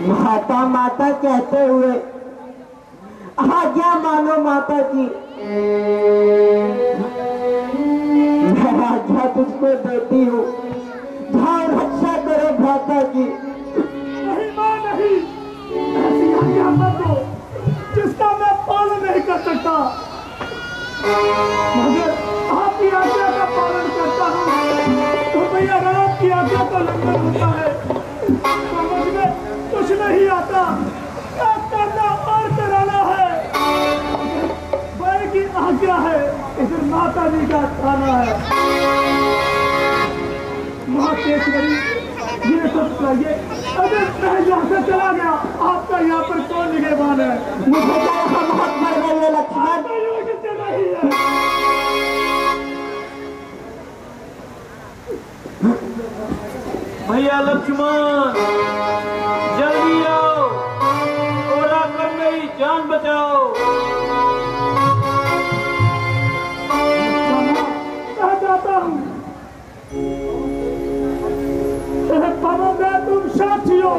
माता माता कहते हुए आज्ञा मानो माता की। मैं आज्ञा तुझको देती हूँ, जाओ रक्षा करो भ्राता की। नहीं मां नहीं, ऐसी आज्ञा मत दो जिसका मैं पालन नहीं कर सकता। मगर आपकी आज्ञा का पालन करता हूँ तो भैया राम की आज्ञा का उल्लंघन होता है। समझ में कुछ नहीं आता, क्या करना और कराना है। भाई की आज्ञा है, इधर माता जी का खाना है। महाकेशवरी ये सब चाहिए। अगर मैं यहाँ से चला गया, आपका यहाँ पर कौन निगहबान है? मुझे तो यहाँ बहुत मर गई है लक्ष्मण। नहीं है। भैया लक्ष्मण जल्दी आओ और आकर मेरी जान बचाओ। मैं जाता हूँ। पवन में तुम साथी हो,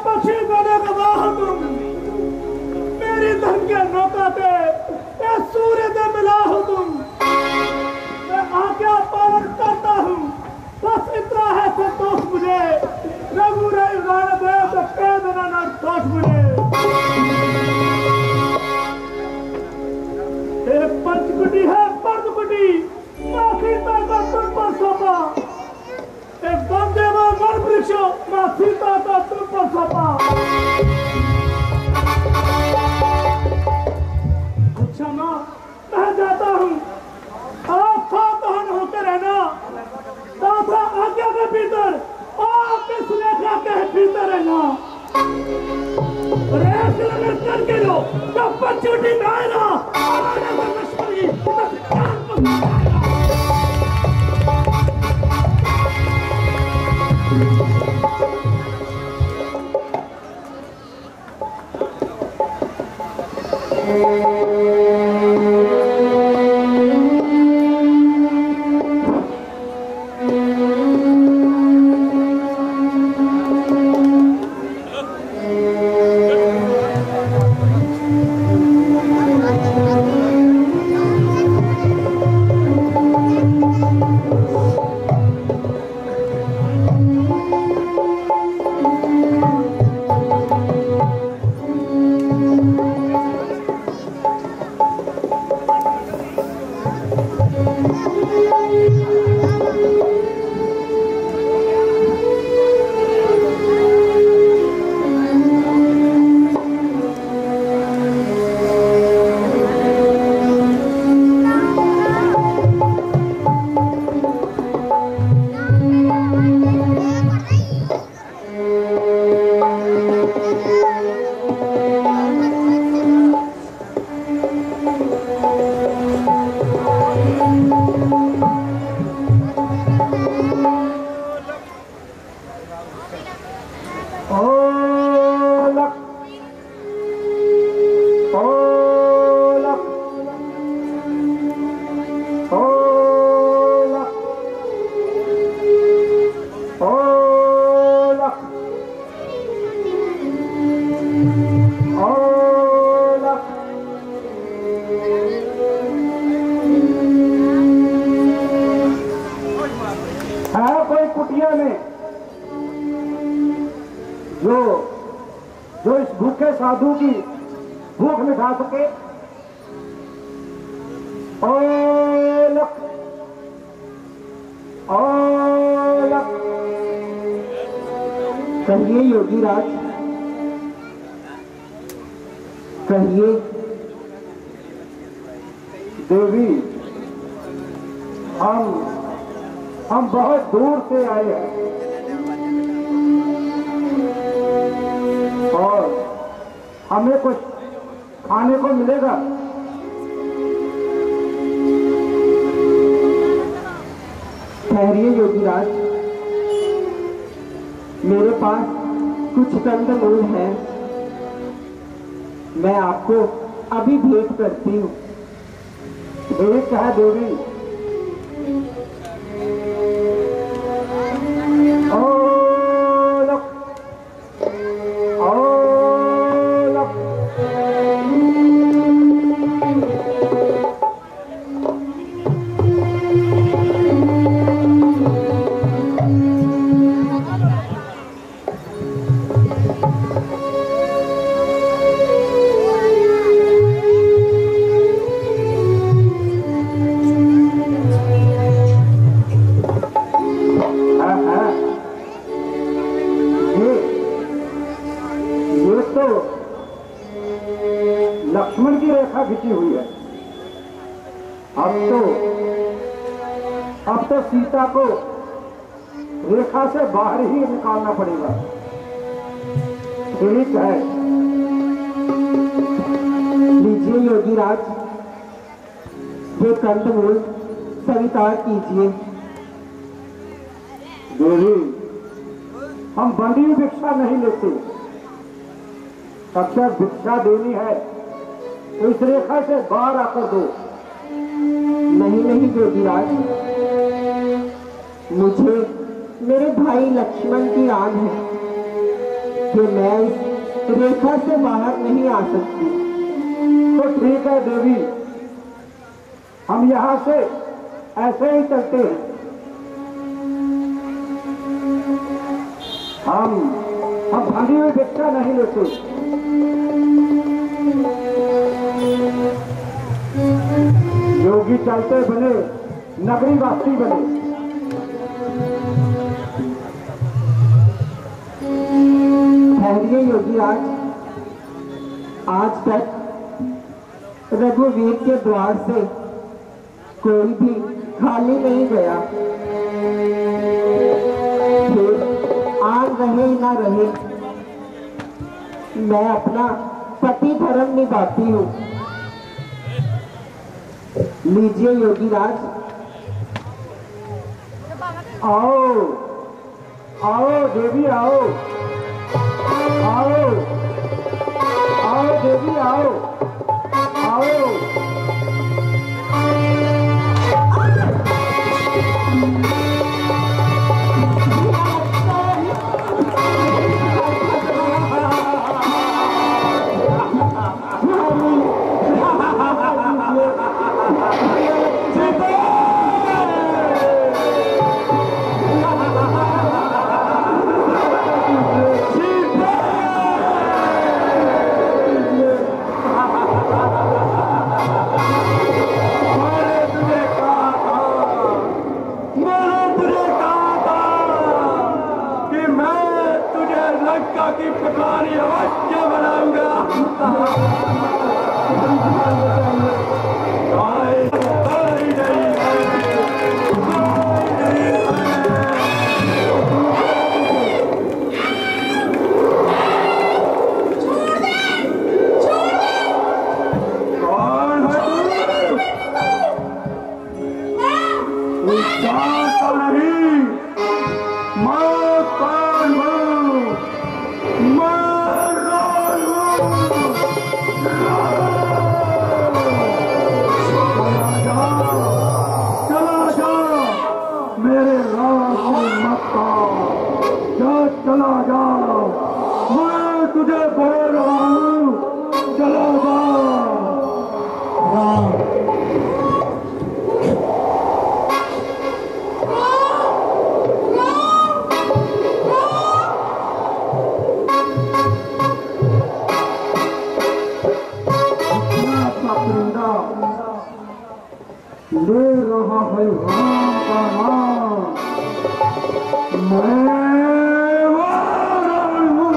पक्षी बने गवाह तुम। मेरी धन के नौका पे सूर्य से मिला हो तुम। मैं आज्ञा पालन करता हूँ, बस इतना है संतोष मुझे। रघु रही देव न दोष मुझे। एक पंचकुटी है पर्दकुटी, माफी का तुम पर सौंपा। एक बंदेव वन वृक्षो, माँ सीता का तुम पर सौंपा। अच्छा माँ, मैं जाता हूँ। आप सावधान होकर रहना। दादा आज्ञा के भीतर, आप इस रेखा के भीतर रहना। रेख लगन करके लो, जब पंचवटी में आएगा, आने पर लक्ष्मण की तब जान को मारेगा। जो इस भूखे साधु की भूख मिटा सके। ओलक ओलक कहिए योगी राज, कहिए। देवी, हम बहुत दूर से आए हैं और हमें कुछ खाने को मिलेगा? ठहरिए योगी राज, मेरे पास कुछ कंदमूल है, मैं आपको अभी भेंट करती हूँ। भेंट है देवी? लक्ष्मण की रेखा खींची हुई है। अब तो सीता को रेखा से बाहर ही निकालना पड़ेगा। ठीक है, लीजिए योगीराज, ये कंदमूल स्वीकार कीजिए। देवी, हम बंदी भिक्षा नहीं लेते। अक्षर भिक्षा देनी है तो इस रेखा से बाहर आकर दो। नहीं नहीं योगीराज, मुझे मेरे भाई लक्ष्मण की याद है कि मैं इस रेखा से बाहर नहीं आ सकती। तो ठीक है देवी, हम यहां से ऐसे ही चलते हैं। हम भागी हुई भिक्षा नहीं लेते। योगी चलते बने, नगरी वासी बने। ठहरिए योगीराज, आज तक रघुवीर के द्वार से कोई भी खाली नहीं गया। फिर आन रहे न रहे, मैं अपना पति धर्म निभाती हूँ। लीजिए योगीराज, आओ आओ देवी, आओ आओ आओ देवी, आओ आओ। ले रहा है राम का नाम, मैं वो राम हूँ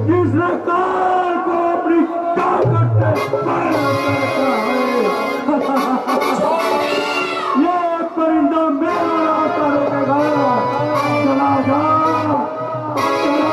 जिसने काल को अपनी ताकत से पैदा करता है। ये परिंदा मेरा रास्ता रोकेगा। चला जाओ, चला जाओ।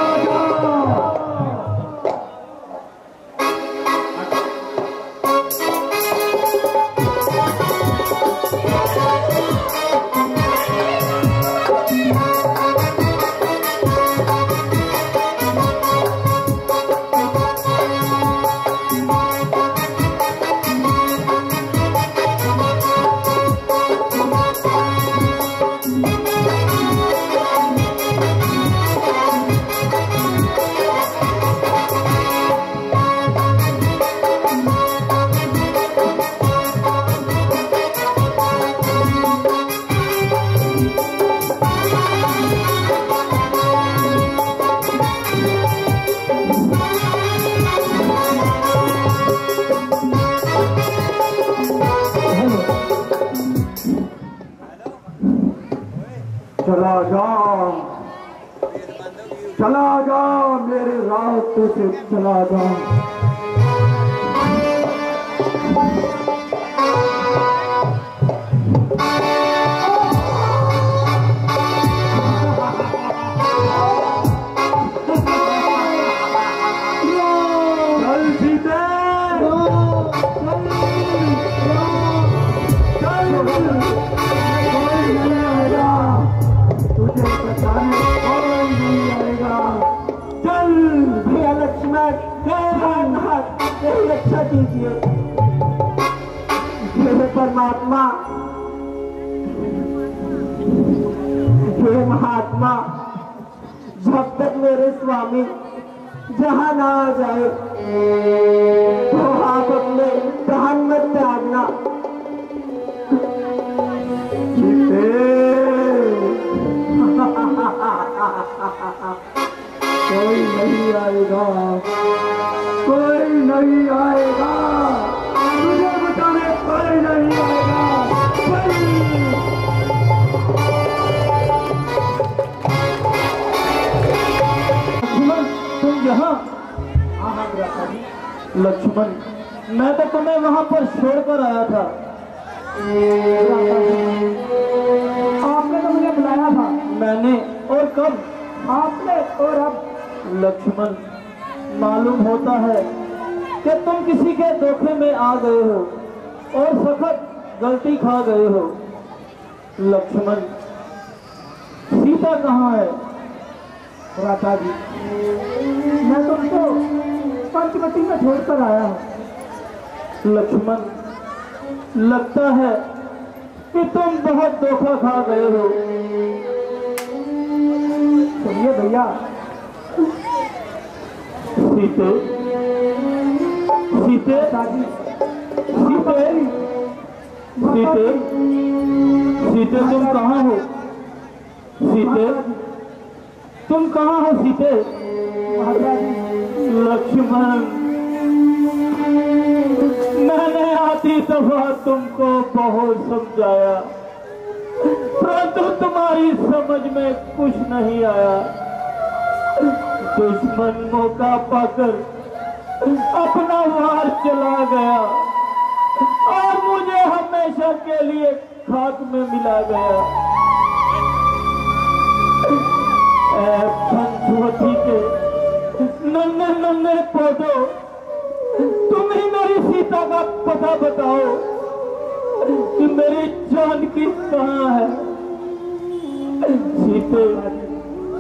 चला जाओ, चला जाओ मेरे रास्ते से चला जा। रक्षा कीजिए मेरे परमात्मा, हे महात्मा, जब तक मेरे स्वामी जहां ना आ जाए तो आप अपने प्राण मत त्यागना। कोई नहीं आएगा, कोई नहीं आएगा, तुझे बताने कोई नहीं आएगा। लक्ष्मण, तुम यहाँ? लक्ष्मण, मैं तो तुम्हें वहां पर छोड़कर आया था। आपने तो मुझे बुलाया था। मैंने? और कब? आपने और अब। लक्ष्मण, मालूम होता है कि तुम किसी के धोखे में आ गए हो और सख्त गलती खा गए हो। लक्ष्मण, सीता कहाँ है? भ्राता जी, मैं तुमको पंचवटी में छोड़कर आया हूँ। लक्ष्मण, लगता है कि तुम बहुत धोखा खा गए हो। सुनिए भैया, सीते, सीते, सीते, सीते, सीते, तुम कहाँ हो? सीते, तुम कहाँ हो? सीते, लक्ष्मण, मैंने आधी दफा तुमको बहुत समझाया, परंतु तुम्हारी समझ में कुछ नहीं आया। दुश्मन मौका पाकर अपना वार चला गया और मुझे हमेशा के लिए खाक में मिला गया। पंचवटी के नन्हे नन्हे पौधों, तुम ही मेरी सीता का पता बताओ कि मेरी जानकी कहाँ है। सीते,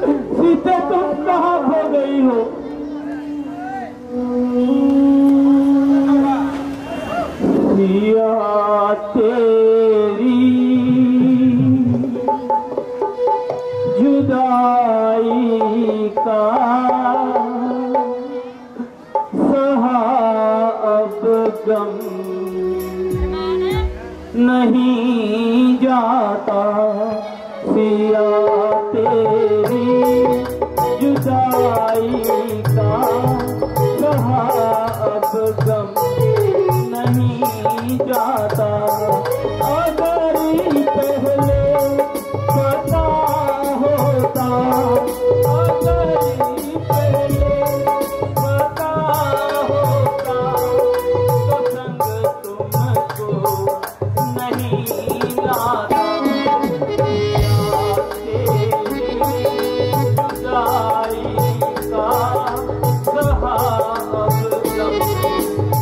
सीते, तुम कहाँ खो गई हो? सिया तेरी जुदाई का सहा अब गम नहीं जाता। सिया तेरी जुदाई का सहा अब गम नहीं जाता। अगर पहले पता होता, अगर पहले पता होता तो संग तुमको नहीं लाता।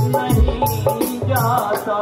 नहीं जाता।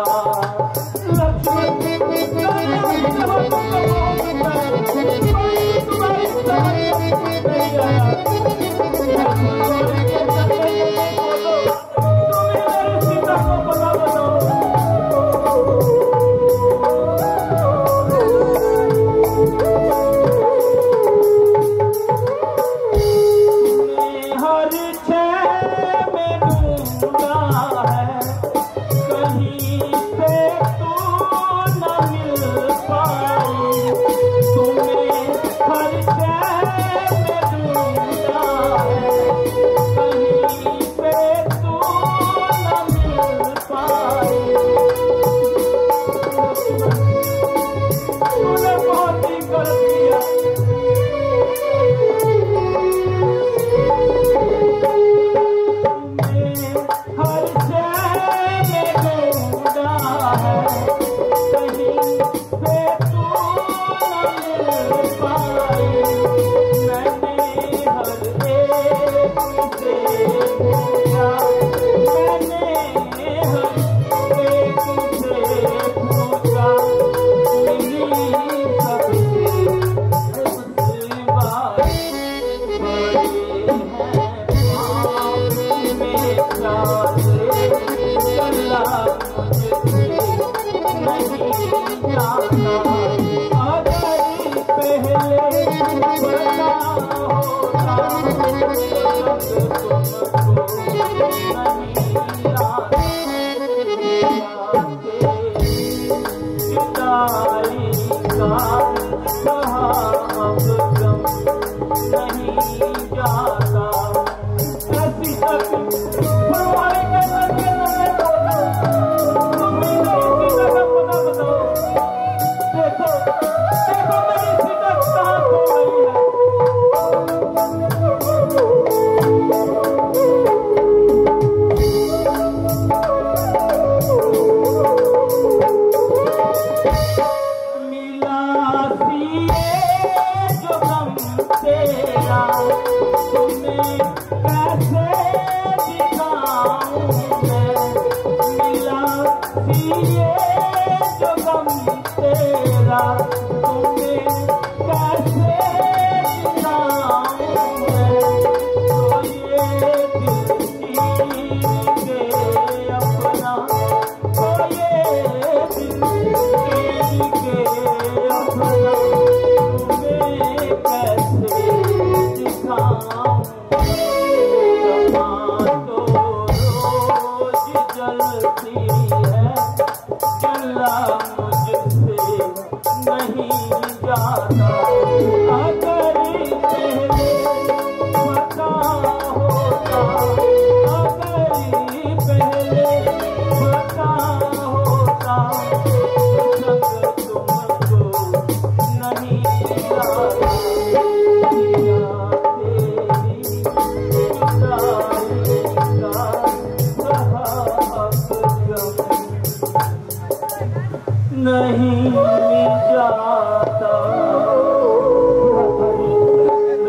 नहीं जाता।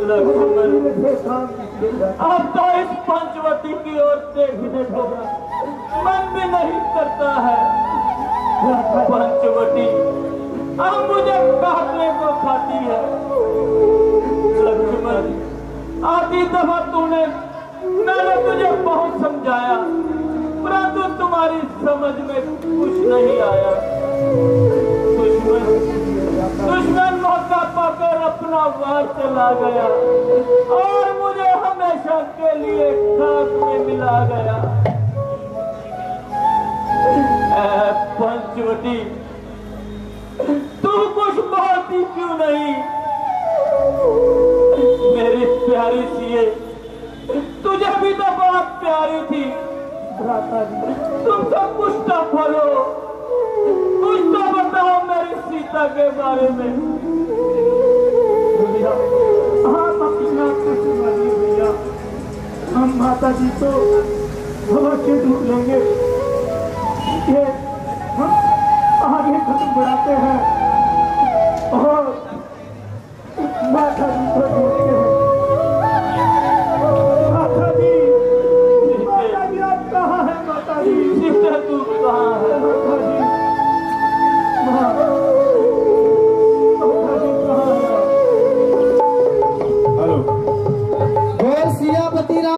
लक्ष्मण अब तो इस पंचवटी की ओर देखने को मन भी नहीं करता है। पंचवटी अब मुझे काटने को खाती है। लक्ष्मण आधी दफा मैंने तुझे बहुत समझाया, परंतु तुम्हारी समझ में कुछ नहीं आया। दुश्मन मौका पाकर अपना वार चला गया और मुझे हमेशा के लिए खाक में मिला गया। पंचवटी तू कुछ बोलती क्यों नहीं? मेरी प्यारी सीए, तुझे भी तो बहुत प्यारी थी। तुम तो कुछ तो बोलो, कुछ तो बताओ मेरी सीता के बारे में। आप अपना कुछ मानिए भैया, हम माता जी को अवश्य ढूंढ लेंगे। ये हम आगे कदम बढ़ाते हैं।